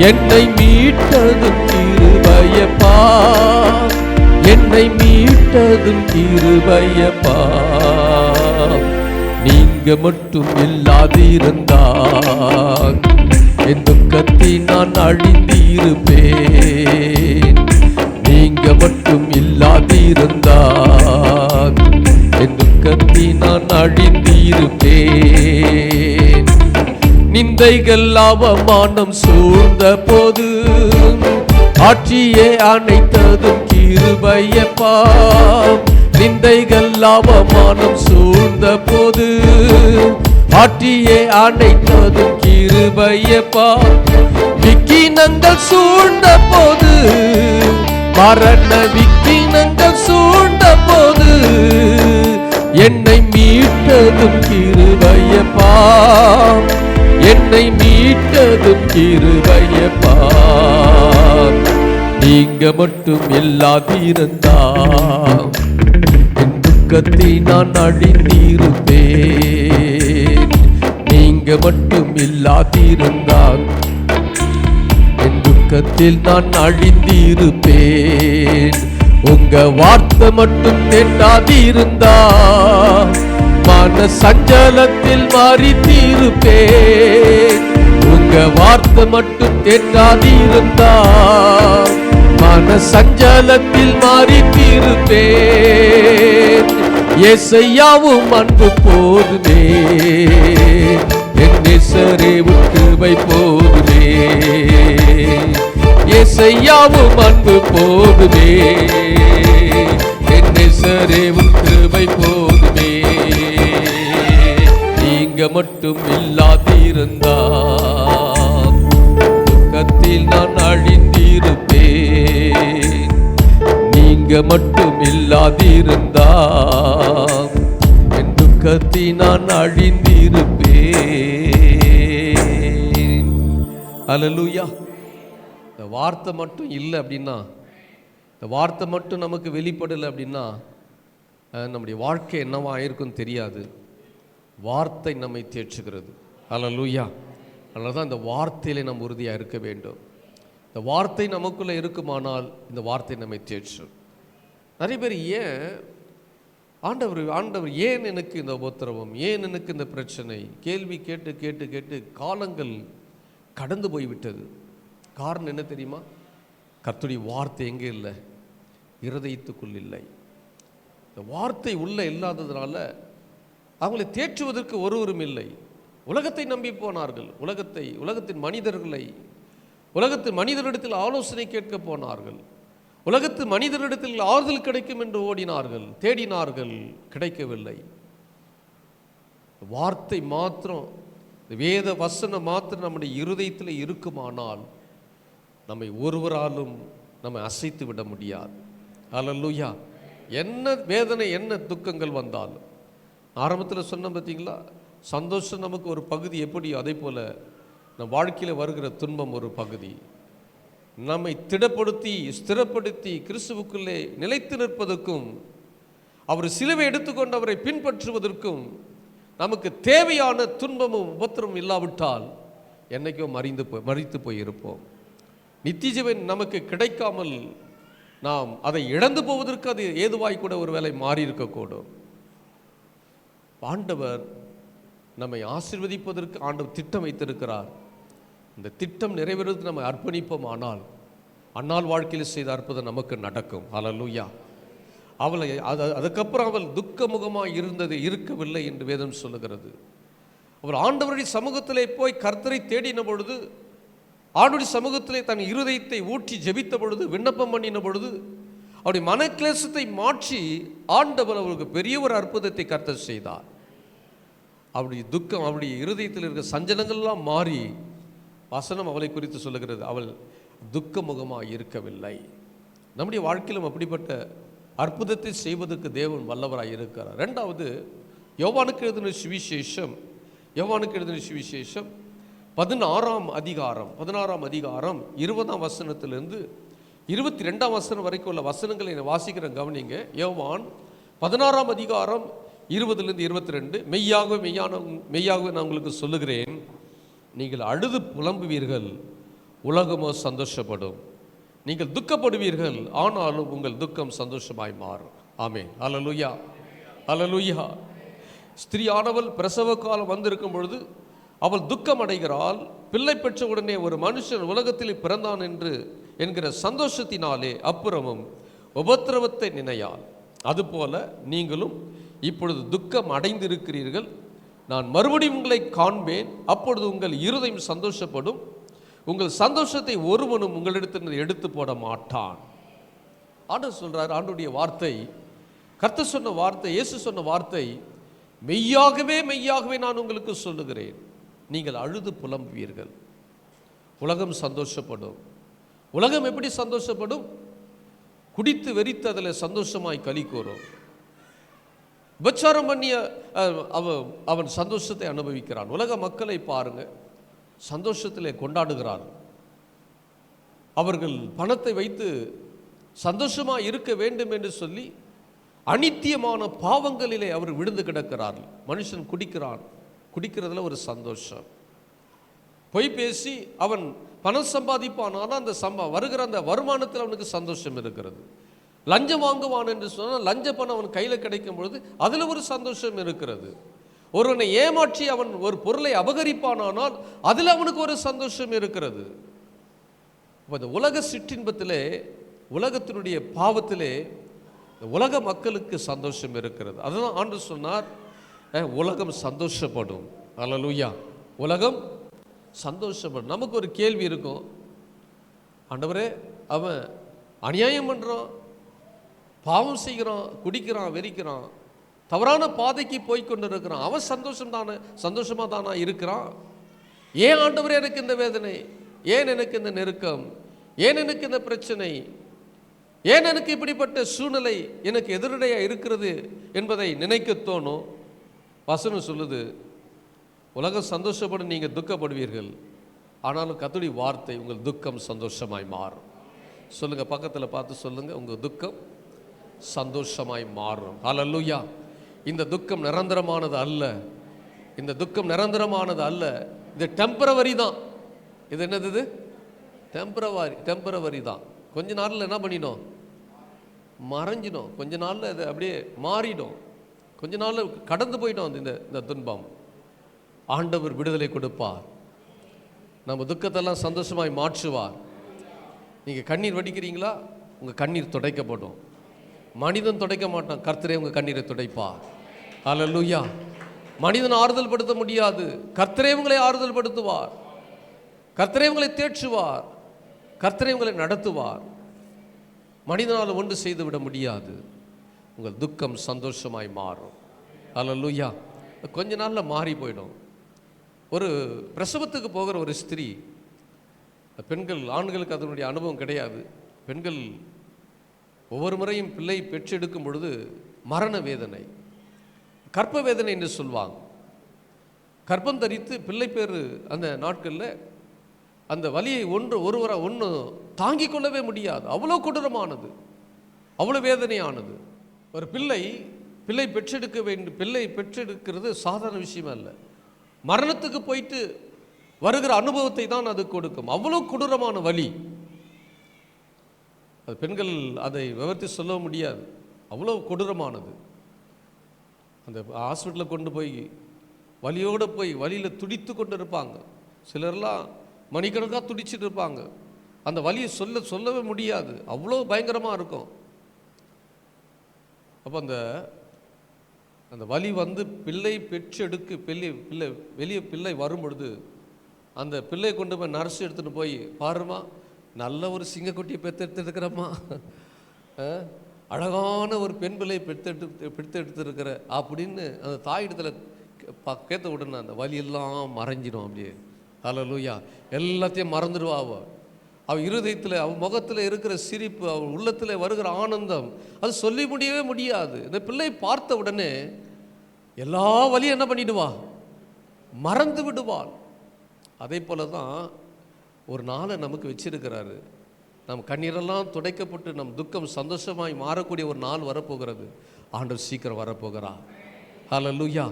என்னை மீட்டதும் கிருபையப்பா, என்னை மீட்டதும் கிருபையப்பா. நீங்க மட்டும் இல்லாதிருந்தால் என் துக்கத்தில் நான் அழிந்திருப்பேன். நீங்க மட்டும் இல்லாதிருந்தால் என் துக்கத்தில் நான் அழிந்திருப்பேன். நிந்தைகள் அவமானம் சூழ்ந்த போது ஆட்சியே அனைத்ததும் கிருபையப்பா. நிந்தைகள் அவமானம் சூழ்ந்த போது ஆட்சியே அனைத்ததும் கிருபையப்பா. விக்கினங்கள் சூழ்ந்த போது, மரண விக்கினங்கள் சூழ்ந்த போது என்னை மீட்டதும் கிருபையப்பா, என்னை மீட்டதும் கிருபையப்பா. நீங்க மட்டும் இல்லாதிருந்தா என் துக்கத்தில் நான் அழிந்திருப்பேன். நீங்க மட்டும் இல்லாதிருந்தால் என் துக்கத்தில் நான் அழிந்திருப்பேன். உங்க வார்த்தை மட்டும் கேட்டாதிருந்தா மன சஞ்சலத்தில் மறித்திருப்பேன். உங்க வார்த்தை மட்டும் கேட்டாதிருந்தா மன சஞ்சலத்தில் மறித்திருப்பேன். ஏசையாவும் அன்பு போதுமே, என் நேசரேவும் கிருபை போதுமே. ஏசையாவும் அன்பு போதுமே, என் நேசரேவும் கிருபை போதுமே. நீங்க மட்டும் இல்லாதிருந்தா துக்கத்தில் நான் அழிந்திருப்பேன். நீங்க மட்டும் இல்லாதிருந்தா என் துக்கத்தில் நான் அழிந்திருப்பேன். அல்லேலூயா. இந்த வார்த்தை மட்டும் இல்லை அப்படின்னா, இந்த வார்த்தை மட்டும் நமக்கு வெளிப்படலை அப்படின்னா நம்முடைய வாழ்க்கை என்னவா இருக்குன்னு தெரியாது. வார்த்தை நம்மை தேற்றுகிறது. அல்லேலூயா. அதனால தான் இந்த வார்த்தையிலே நம்ம உறுதியாக இருக்க வேண்டும். இந்த வார்த்தை நமக்குள்ளே இருக்குமானால் இந்த வார்த்தை நம்மை தேற்றும். நிறைய பேர் ஏன் ஆண்டவர் ஏன் எனக்கு இந்த உபத்திரவம், ஏன் எனக்கு இந்த பிரச்சனை, கேள்வி கேட்டு கேட்டு கேட்டு காலங்கள் கடந்து போய்விட்டது. காரணம் என்ன தெரியுமா? கர்த்தருடைய வார்த்தை எங்கே இல்லை? இருதயத்துக்குள் இல்லை. இந்த வார்த்தை உள்ள இல்லாததுனால அவங்களை தேற்றுவதற்கு ஒருவரும் இல்லை. உலகத்தை நம்பி போனார்கள். உலகத்தின் மனிதரிடத்தில் ஆலோசனை கேட்க போனார்கள். உலகத்து மனிதரிடத்தில் ஆறுதல் கிடைக்கும் என்று ஓடினார்கள், தேடினார்கள், கிடைக்கவில்லை. வார்த்தை மாத்திரம், வேத வசனம் மாத்திரம் நம்முடைய இருதயத்தில் இருக்குமானால் நம்மை ஒருவராலும் நம்மை அசைத்து விட முடியாது. அல்லேலூயா. என்ன வேதனை, என்ன துக்கங்கள் வந்தாலும், ஆரம்பத்தில் சொன்ன பார்த்தீங்களா, சந்தோஷம் நமக்கு ஒரு பகுதி எப்படியோ அதே போல் நம் வாழ்க்கையில் வருகிற துன்பம் ஒரு பகுதி. நம்மை ஸ்திரப்படுத்தி கிறிஸ்துவுக்குள்ளே நிலைத்து நிற்பதற்கும் அவர் சிலுவை எடுத்துக்கொண்டு அவரை பின்பற்றுவதற்கும் நமக்கு தேவையான துன்பமும் உபத்திரமும் இல்லாவிட்டால் என்னைக்கோ மரித்து போயிருப்போம். நித்திய ஜீவன் நமக்கு கிடைக்காமல் நாம் அதை இழந்து போவதற்கு அது ஏதுவாய் கூட ஒரு வேளை மாறி இருக்கக்கூடும். ஆண்டவர் நம்மை ஆசீர்வதிப்பதற்கு ஆண்டவர் திட்டம் வைத்திருக்கிறார். இந்த திட்டம் நிறைவேறுவதற்கு நம்ம அர்ப்பணிப்போம். ஆனால் அன்னாள் வாழ்க்கையில் செய்த அற்புதம் நமக்கு நடக்கும். அல்லேலூயா. அதுக்கப்புறம் அவள் துக்கமுகமாக இருக்கவில்லை என்று வேதம் சொல்லுகிறது. அவர் ஆண்டவருடைய சமூகத்திலே போய் கர்த்தரை தேடின பொழுது, ஆண்டவருடைய சமூகத்திலே தன் இருதயத்தை ஊற்றி ஜெபித்த பொழுது, விண்ணப்பம் பண்ணின பொழுது, அவருடைய மனக்லேசத்தை மாற்றி ஆண்டவர் அவருக்கு பெரிய ஒரு அற்புதத்தை கர்த்தர் செய்தார். அவருடைய துக்கம், அவருடைய இருதயத்தில் இருக்கிற சஞ்சலங்கள்லாம் மாறி வசனம் அவளை குறித்து சொல்லுகிறது, அவள் துக்கமுகமாக இருக்கவில்லை. நம்முடைய வாழ்க்கையிலும் அப்படிப்பட்ட அற்புதத்தை செய்வதற்கு தேவன் வல்லவராக இருக்கிறார். ரெண்டாவது, யோவானுக்கு எழுதின சுவிசேஷம் 16ஆம் அதிகாரம் 20ஆம் வசனத்திலிருந்து 22ஆம் வசனம் வரைக்கும் உள்ள வசனங்களை வாசிக்கிற கவனிங்க. யோவான் 16ஆம் அதிகாரம் 20லிருந்து 22, மெய்யாகவே நான் உங்களுக்கு சொல்லுகிறேன், நீங்கள் அழுது புலம்புவீர்கள், உலகமோ சந்தோஷப்படும். நீங்கள் துக்கப்படுவீர்கள், ஆனாலும் உங்கள் துக்கம் சந்தோஷமாய் மாறும். ஆமென். அல்லேலூயா, அல்லேலூயா. ஸ்திரீயானவள் பிரசவ காலம் வந்திருக்கும் பொழுது அவள் துக்கம் அடைகிறாள். பிள்ளை பெற்ற உடனே ஒரு மனுஷன் உலகத்தில் பிறந்தான் என்கிற சந்தோஷத்தினாலே அப்புறமும் உபத்திரவத்தை நினையாள். அதுபோல நீங்களும் இப்பொழுது துக்கம் அடைந்திருக்கிறீர்கள். நான் மறுபடியும் உங்களை காண்பேன், அப்பொழுது உங்கள் இருதயம் சந்தோஷப்படும், உங்கள் சந்தோஷத்தை ஒருவனும் உங்களிடத்திலிருந்து எடுத்து போட மாட்டான். ஆண்டவர் சொல்றார், ஆண்டவருடைய வார்த்தை, கர்த்தர் சொன்ன வார்த்தை, இயேசு சொன்ன வார்த்தை, மெய்யாகவே மெய்யாகவே நான் உங்களுக்கு சொல்லுகிறேன், நீங்கள் அழுது புலம்புவீர்கள், உலகம் சந்தோஷப்படும். உலகம் எப்படி சந்தோஷப்படும்? குடித்து வெறித்து அதில் சந்தோஷமாய் களி கூறும். விபச்சாரம் பண்ணிய அவன் சந்தோஷத்தை அனுபவிக்கிறான். உலக மக்களை பாருங்க, சந்தோஷத்திலே கொண்டாடுகிறார். அவர்கள் பணத்தை வைத்து சந்தோஷமாக இருக்க வேண்டும் என்று சொல்லி அனித்தியமான பாவங்களிலே அவர் விழுந்து கிடக்கிறார்கள். மனுஷன் குடிக்கிறதுல ஒரு சந்தோஷம். பொய் பேசி அவன் பணம் சம்பாதிப்பானாலும் அந்த வருகிற அந்த வருமானத்தில் அவனுக்கு சந்தோஷம் இருக்கிறது. லஞ்சம் வாங்குவான் என்று சொன்னால் லஞ்ச பணம் அவன் கையில் கிடைக்கும் பொழுது அதில் ஒரு சந்தோஷம் இருக்கிறது. ஒருவனை ஏமாற்றி அவன் ஒரு பொருளை அபகரிப்பானால் அதில் அவனுக்கு ஒரு சந்தோஷம் இருக்கிறது. இந்த உலக சிற்றின்பத்திலே, உலகத்தினுடைய பாவத்திலே உலக மக்களுக்கு சந்தோஷம் இருக்கிறது. அதுதான் ஆண்டவர் சொன்னார், உலகம் சந்தோஷப்படும். அல்லேலூயா, உலகம் சந்தோஷப்படும். நமக்கு ஒரு கேள்வி இருக்கும், ஆண்டவரே, அவன் அநியாயம் பண்ணுறான், பாவம் செய்கிறான், குடிக்கிறான், வெறிக்கிறான், தவறான பாதைக்கு போய்கொண்டு இருக்கிறான், அவன் சந்தோஷமாக தானா இருக்கிறான்? ஏன் ஆண்டவரே எனக்கு இந்த வேதனை, ஏன் எனக்கு இந்த நெருக்கம், ஏன் எனக்கு இந்த பிரச்சனை, ஏன் எனக்கு இப்படிப்பட்ட சூழ்நிலை எனக்கு எதிரடையாக இருக்கிறது என்பதை நினைக்க தோணும். வசனம் சொல்லுது, உலகம் சந்தோஷப்படும், நீங்கள் துக்கப்படுவீர்கள், ஆனாலும் கர்த்தருடைய வார்த்தை, உங்கள் துக்கம் சந்தோஷமாய் மாறும். சொல்லுங்கள், பக்கத்தில் பார்த்து சொல்லுங்கள், உங்கள் துக்கம் சந்தோஷமாய் மாறும். அல்லேலூயா. இந்த துக்கம் நிரந்தரமானது அல்ல, இந்த துக்கம் நிரந்தரமானது அல்ல, இது டெம்பரவரி தான். இது என்னது? இது டெம்பரவரி தான். கொஞ்ச நாளில் என்ன பண்ணிடும்? மறைஞ்சிடும். கொஞ்ச நாளில் இது அப்படியே மாறிடும். கொஞ்ச நாளில் கடந்து போயிடும் இந்த துன்பம். ஆண்டவர் விடுதலை கொடுப்பார், நம்ம துக்கத்தெல்லாம் சந்தோஷமாய் மாற்றுவார். நீங்கள் கண்ணீர் வடிக்கிறீங்களா? உங்கள் கண்ணீர் துடைக்கப்படும். மனிதன் துடைக்க மாட்டான், கர்த்தரே உங்கள் கண்ணீரை துடைப்பார். அல்லேலூயா. மனிதன் ஆறுதல் படுத்த முடியாது, கர்த்தரே உங்களை ஆறுதல் படுத்துவார், கர்த்தரே உங்களை தேற்றுவார், கர்த்தரே உங்களை நடத்துவார். மனிதனால் ஒன்று செய்து விட முடியாது. உங்கள் துக்கம் சந்தோஷமாய் மாறும். அல்லேலூயா. கொஞ்ச நாளில் மாறி போயிடும். ஒரு பிரசவத்துக்கு போகிற ஒரு ஸ்திரீ, பெண்கள், ஆண்களுக்கு அதனுடைய அனுபவம் கிடையாது. பெண்கள் ஒவ்வொரு முறையும் பிள்ளை பெற்றெடுக்கும் பொழுது மரண வேதனை, கர்ப்ப வேதனை என்று சொல்வாங்க. கர்ப்பம் தரித்து பிள்ளை பேர் அந்த நாட்களில் அந்த வலியை ஒன்று தாங்கிக் கொள்ளவே முடியாது. அவ்வளோ கொடூரமானது, அவ்வளோ வேதனையானது. ஒரு பிள்ளை பெற்றெடுக்க வேண்டும். பிள்ளை பெற்றெடுக்கிறது சாதாரண விஷயம் அல்ல. மரணத்துக்கு போயிட்டு வருகிற அனுபவத்தை தான் அது கொடுக்கும். அவ்வளோ கொடூரமான வலி. அது பெண்கள் அதை விவரித்து சொல்ல முடியாது, அவ்வளோ கொடூரமானது. அந்த ஹாஸ்பிட்டலில் கொண்டு போய் வலியோடு போய் வலியில் துடித்து கொண்டு இருப்பாங்க. சிலர்லாம் மணிக்கணக்காக துடிச்சிட்டு இருப்பாங்க. அந்த வலியை சொல்லவே முடியாது, அவ்வளோ பயங்கரமாக இருக்கும். அப்போ அந்த வலி வந்து பிள்ளை பெற்றெடுக்கு வெளியே பிள்ளை வரும் பொழுது அந்த பிள்ளை கொண்டு போய் நர்ஸ் எடுத்துகிட்டு போய், பாருமா, நல்ல ஒரு சிங்கக்குட்டியை பெற்றெடுத்துருக்கிறம்மா, அழகான ஒரு பெண் பிள்ளை பெற்றெடுத்துருக்கிற அப்படின்னு அந்த தாயிடத்தில் கேட்ட உடனே அந்த வலியெல்லாம் மறைஞ்சிடும். அப்படியே அல்லேலூயா. எல்லாத்தையும் மறந்துடுவா. அவள் இருதயத்தில், அவள் முகத்தில் இருக்கிற சிரிப்பு, அவள் உள்ளத்தில் வருகிற ஆனந்தம், அது சொல்லி முடியவே முடியாது. இந்த பிள்ளை பார்த்த உடனே எல்லா வலியும் என்ன பண்ணிடுவா? மறந்து விடுவாள். அதே போல தான் ஒரு நாளை நமக்கு வச்சிருக்கிறாரு. நம் கண்ணீரெல்லாம் துடைக்கப்பட்டு நம் துக்கம் சந்தோஷமாய் மாறக்கூடிய ஒரு நாள் வரப்போகிறது. ஆண்டவர் சீக்கிரம் வரப்போகிறார். ஹல்லேலூயா.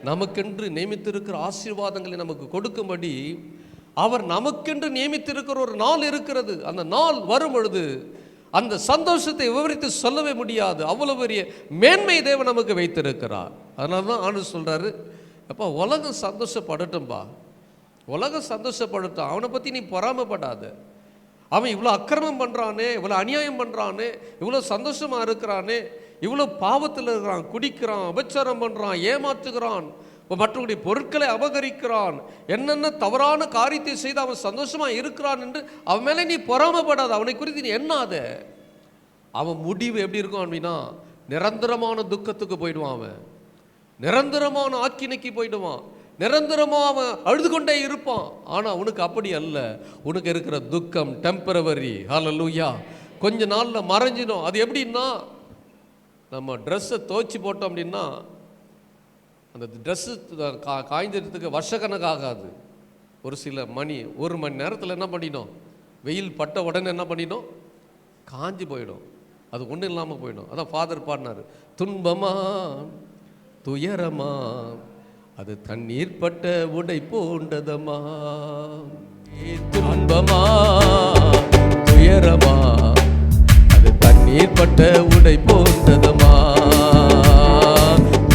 நமக்கென்று நியமித்திருக்கிற ஆசீர்வாதங்களை நமக்கு கொடுக்கும்படி அவர் நமக்கென்று நியமித்திருக்கிற ஒரு நாள் இருக்கிறது. அந்த நாள் வரும் பொழுது அந்த சந்தோஷத்தை விவரித்து சொல்லவே முடியாது. அவ்வளவு பெரிய மேன்மை தேவன் நமக்கு வைத்திருக்கிறார். அதனால தான் ஆண்டவர் சொல்றாரு, அப்பா உலகம் சந்தோஷப்படட்டும்பா, உலகம் சந்தோஷப்படட்டும், அவனை பற்றி நீ பொறாமப்படாத. அவன் இவ்வளோ அக்கிரமம் பண்ணுறானே, இவ்வளோ அநியாயம் பண்ணுறானே, இவ்வளோ சந்தோஷமாக இருக்கிறானே, இவ்வளோ பாவத்தில் இருக்கிறான், குடிக்கிறான், அபச்சாரம் பண்ணுறான், ஏமாற்றுகிறான், மற்றவருடைய பொருட்களை அபகரிக்கிறான், என்னென்ன தவறான காரியத்தை செய்து அவன் சந்தோஷமாக இருக்கிறான் என்று அவன் மேலே நீ பொறாமப்படாத, அவனை குறித்து நீ எண்ணாத. அவன் முடிவு எப்படி இருக்கும் அப்படின்னா நிரந்தரமான துக்கத்துக்கு போயிடுவான், அவன் நிரந்தரமான ஆக்கினைக்கு போயிடுவான், நிரந்தரமாக அவன் அழுது கொண்டே இருப்பான். ஆனால் உனக்கு அப்படி அல்ல. உனக்கு இருக்கிற துக்கம் டெம்பரவரி. ஹல்லேலூயா. கொஞ்ச நாளில் மறைஞ்சிடும். அது எப்படின்னா, நம்ம ட்ரெஸ்ஸை துவைச்சி போட்டோம் அப்படின்னா அந்த ட்ரெஸ்ஸு காய்ஞ்சதுக்கு வருஷக்கணக்காகாது. ஒரு சில ஒரு மணி நேரத்தில் என்ன பண்ணிடும், வெயில் பட்ட உடனே என்ன பண்ணிடும், காஞ்சி போயிடும். அது ஒன்றும் இல்லாமல் போயிடும். அதான் ஃபாதர் பாடினார், துன்பமா துயரமா அது தண்ணீர் பட்ட உடை போண்டதமா, துன்பமா துயரமா அது தண்ணீர் பட்ட உடை போண்டதமா,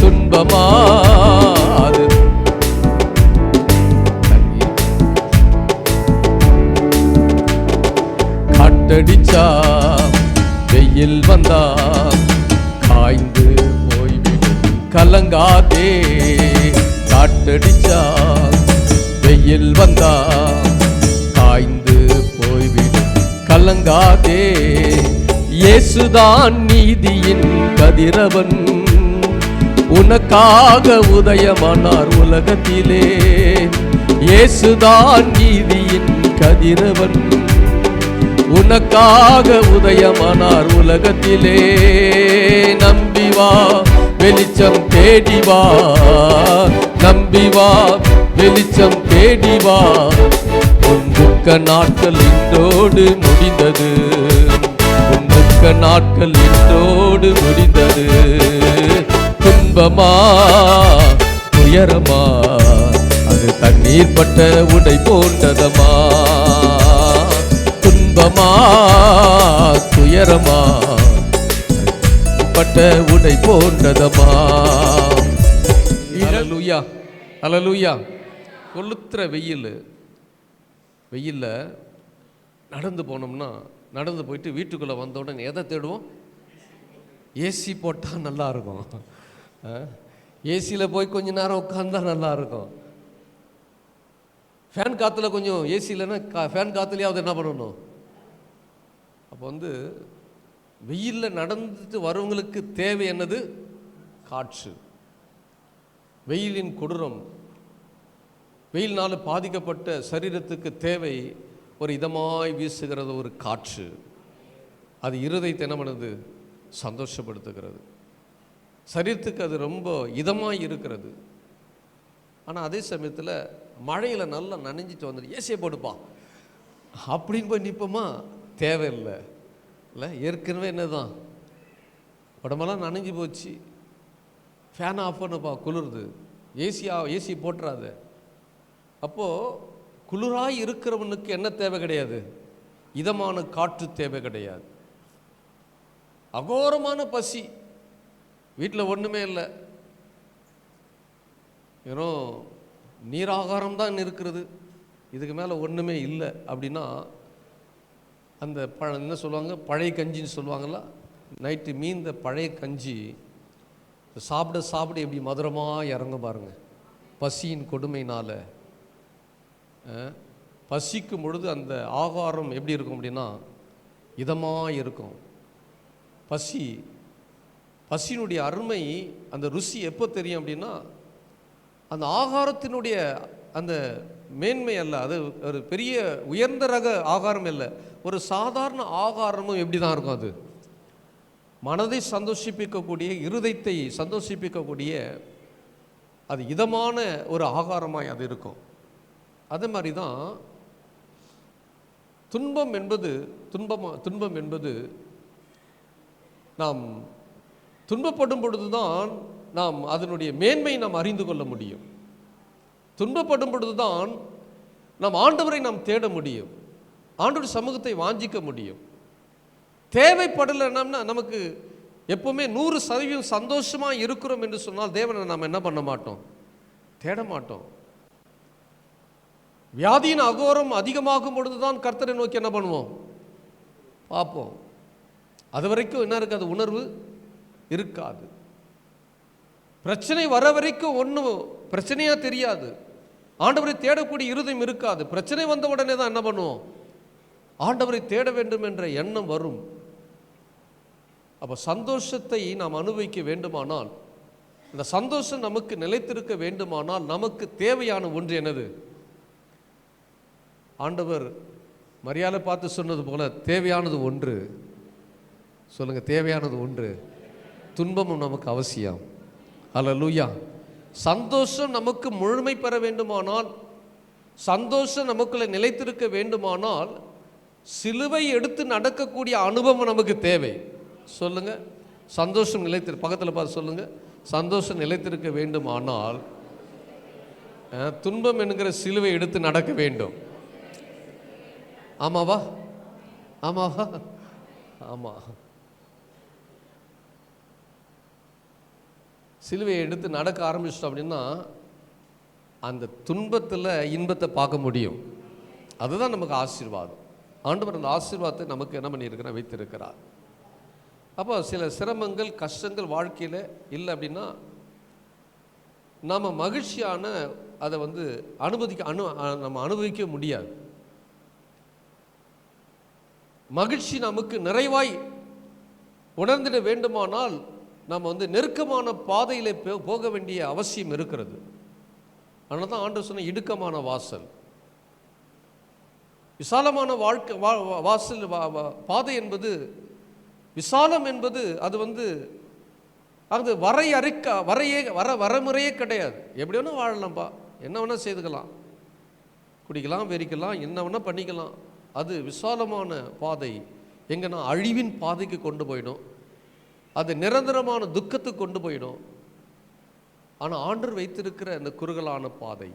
துன்பமா அது காட்டடிச்சா வெயில் வந்தா காய்ந்து போய்விடும், கலங்காதே. காட்டடிச்சா வெயில் வந்தா காய்ந்து போய்விடும், கலங்காதே. இயேசுதான் நீதியின் கதிரவன், உனக்காக உதயமானார் உலகத்திலே. இயேசுதான் நீதியின் கதிரவன், உனக்காக உதயமானார் உலகத்திலே. நம்பி வா வெளிச்சம் தேடி வா, நம்பி வா வெளிச்சம் தேடி வா. உன் துக்க நாட்கள் இன்றோடு முடிந்தது, உன் துக்க நாட்கள் இன்றோடு முடிந்தது. துன்பமா துயரமா அது தண்ணீர் பட்ட உடை போன்றதமா, துன்பமா துயரமா பட்ட உடை போன்றதமா. ஹல்லேலூயா, ஹல்லேலூயா. கொளுத்துற வெயில்ல நடந்து போனோம்னா, நடந்து போயிட்டு வீட்டுக்குள்ளே வந்த உடனே எதை தேடுவோம், ஏசி போட்டால் நல்லா இருக்கும். ஏசியில் போய் கொஞ்ச நேரம் உட்காந்தா நல்லா இருக்கும். ஃபேன் காற்றுல கொஞ்சம் ஏசி இல்லைன்னா ஃபேன் காற்றுலையாவது என்ன பண்ணணும். அப்போ வெயிலில் நடந்துட்டு வரவங்களுக்கு தேவை என்னது, காற்று. வெயிலின் கொடூரம், வெயிலினால் பாதிக்கப்பட்ட சரீரத்துக்கு தேவை ஒரு இதமாய் வீசுகிறது ஒரு காற்று. அது இருதயத்தை என்ன பண்ணுது, சந்தோஷப்படுத்துகிறது. சரீரத்துக்கு அது ரொம்ப இதமாய் இருக்கிறது. ஆனால் அதே சமயத்தில் மழையில் நல்லா நனைஞ்சிட்டு வந்துடு, ஏசியை போடுப்பா அப்படின்னு போய் நிற்போமா, தேவையில்லை இல்லை. ஏற்கனவே என்ன தான் உடம்பெல்லாம் நனைஞ்சி போச்சு, ஃபேன் ஆஃப் பண்ணுப்பா குளிருது, ஏசி போட்டுறாத. அப்போது குளிராய் இருக்கிறவனுக்கு என்ன தேவை கிடையாது, இதமான காற்று தேவை கிடையாது. அகோரமான பசி, வீட்டில் ஒன்றுமே இல்லை, ஏன்னோ நீராகாரம் தான் இருக்கிறது, இதுக்கு மேலே ஒன்றுமே இல்லை அப்படின்னா அந்த என்ன சொல்லுவாங்க, பழைய கஞ்சின்னு சொல்லுவாங்கள்ல, நைட்டு மீந்த பழைய கஞ்சி சாப்பிட சாப்பிட எப்படி மதுரமாக இறங்க பாருங்க. பசியின் கொடுமையினால் பசிக்கும் பொழுது அந்த ஆகாரம் எப்படி இருக்கும் அப்படின்னா இதமாக இருக்கும். பசியினுடைய அருமை, அந்த ருசி எப்போ தெரியும் அப்படின்னா அந்த ஆகாரத்தினுடைய அந்த மேன்மை அல்ல, அது ஒரு பெரிய உயர்ந்த ரக ஆகாரம் இல்லை, ஒரு சாதாரண ஆகாரமும் எப்படி தான் இருக்கும், அது மனதை சந்தோஷிப்பிக்கக்கூடிய, இருதயத்தை சந்தோஷிப்பிக்கக்கூடிய அது இதமான ஒரு ஆகாரமாய் அது இருக்கும். அதே மாதிரி தான் துன்பம் என்பது நாம் துன்பப்படும் பொழுது தான் நாம் அதனுடைய மேன்மை நாம் அறிந்து கொள்ள முடியும். துன்பப்படும் பொழுதுதான் நாம் ஆண்டவரை நாம் தேட முடியும், ஆண்டவர் சமூகத்தை வாஞ்சிக்க முடியும். தேவைப்படலைன்னா நமக்கு எப்பவுமே 100% சந்தோஷமாக இருக்கிறோம் என்று சொன்னால் தேவனை நாம் என்ன பண்ண மாட்டோம், தேட மாட்டோம். வியாதியின் அகோரம் அதிகமாகும் பொழுதுதான் கர்த்தரை நோக்கி என்ன பண்ணுவோம், பார்ப்போம். அது வரைக்கும் என்ன இருக்காது, உணர்வு இருக்காது. பிரச்சனை வர வரைக்கும் ஒன்றும் பிரச்சனையாக தெரியாது, ஆண்டவரை தேடக்கூடிய இருதயம் இருக்காது. பிரச்சனை வந்த உடனே தான் என்ன பண்ணுவோம், ஆண்டவரை தேட வேண்டும் என்ற எண்ணம் வரும். அப்போ சந்தோஷத்தை நாம் அனுபவிக்க வேண்டுமானால், இந்த சந்தோஷம் நமக்கு நிலைத்திருக்க வேண்டுமானால் நமக்கு தேவையான ஒன்று என்னது? ஆண்டவர் மரியாதை பார்த்து சொன்னது போல தேவையானது ஒன்று. சொல்லுங்க, தேவையானது ஒன்று. துன்பமும் நமக்கு அவசியம். அல்லேலூயா. சந்தோஷம் நமக்கு முழுமை பெற வேண்டுமானால், சந்தோஷம் நமக்குள்ள நிலைத்திருக்க வேண்டுமானால் சிலுவை எடுத்து நடக்கக்கூடிய அனுபவம் நமக்கு தேவை. சொல்லுங்க, சந்தோஷம் நிலைத்திரு, பக்கத்தில் பார்த்து சொல்லுங்க, சந்தோஷம் நிலைத்திருக்க வேண்டுமானால் துன்பம் என்கிற சிலுவை எடுத்து நடக்க வேண்டும். ஆமாவா? ஆமாவா? ஆமா. சிலுவையை எடுத்து நடக்க ஆரம்பிச்சிட்டோம் அப்படின்னா அந்த துன்பத்தில் இன்பத்தை பார்க்க முடியும். அதுதான் நமக்கு ஆசீர்வாதம். ஆண்டவர் அந்த ஆசீர்வாதத்தை நமக்கு என்ன பண்ணியிருக்கிறார், வைத்திருக்கிறார். அப்போ சில சிரமங்கள் கஷ்டங்கள் வாழ்க்கையில் இல்லை அப்படின்னா நாம் மகிழ்ச்சியான அதை வந்து நம்ம அனுபவிக்க முடியாது. மகிழ்ச்சி நமக்கு நிறைவாய் உணர்ந்திட வேண்டுமானால் நாம் வந்து நெருக்கமான பாதையில் போக வேண்டிய அவசியம் இருக்கிறது. அதனால தான் ஆண்டவர் சொன்ன இடுக்கமான வாசல், விசாலமான வாழ்க்கை வாசல் பாதை என்பது, விசாலம் என்பது அது வந்து அது வரமுறையே கிடையாது. எப்படி வேணால் வாழலாம்ப்பா, என்ன வேணால் செய்துக்கலாம், குடிக்கலாம், வெறிக்கலாம், என்ன வேணால் பண்ணிக்கலாம். அது விசாலமான பாதை எங்கன்னா அழிவின் பாதைக்கு கொண்டு போயிடும், அது நிரந்தரமான துக்கத்துக்கு கொண்டு போயிடும். ஆனால் ஆண்டவர் வைத்திருக்கிற அந்த குறுகலான பாதை,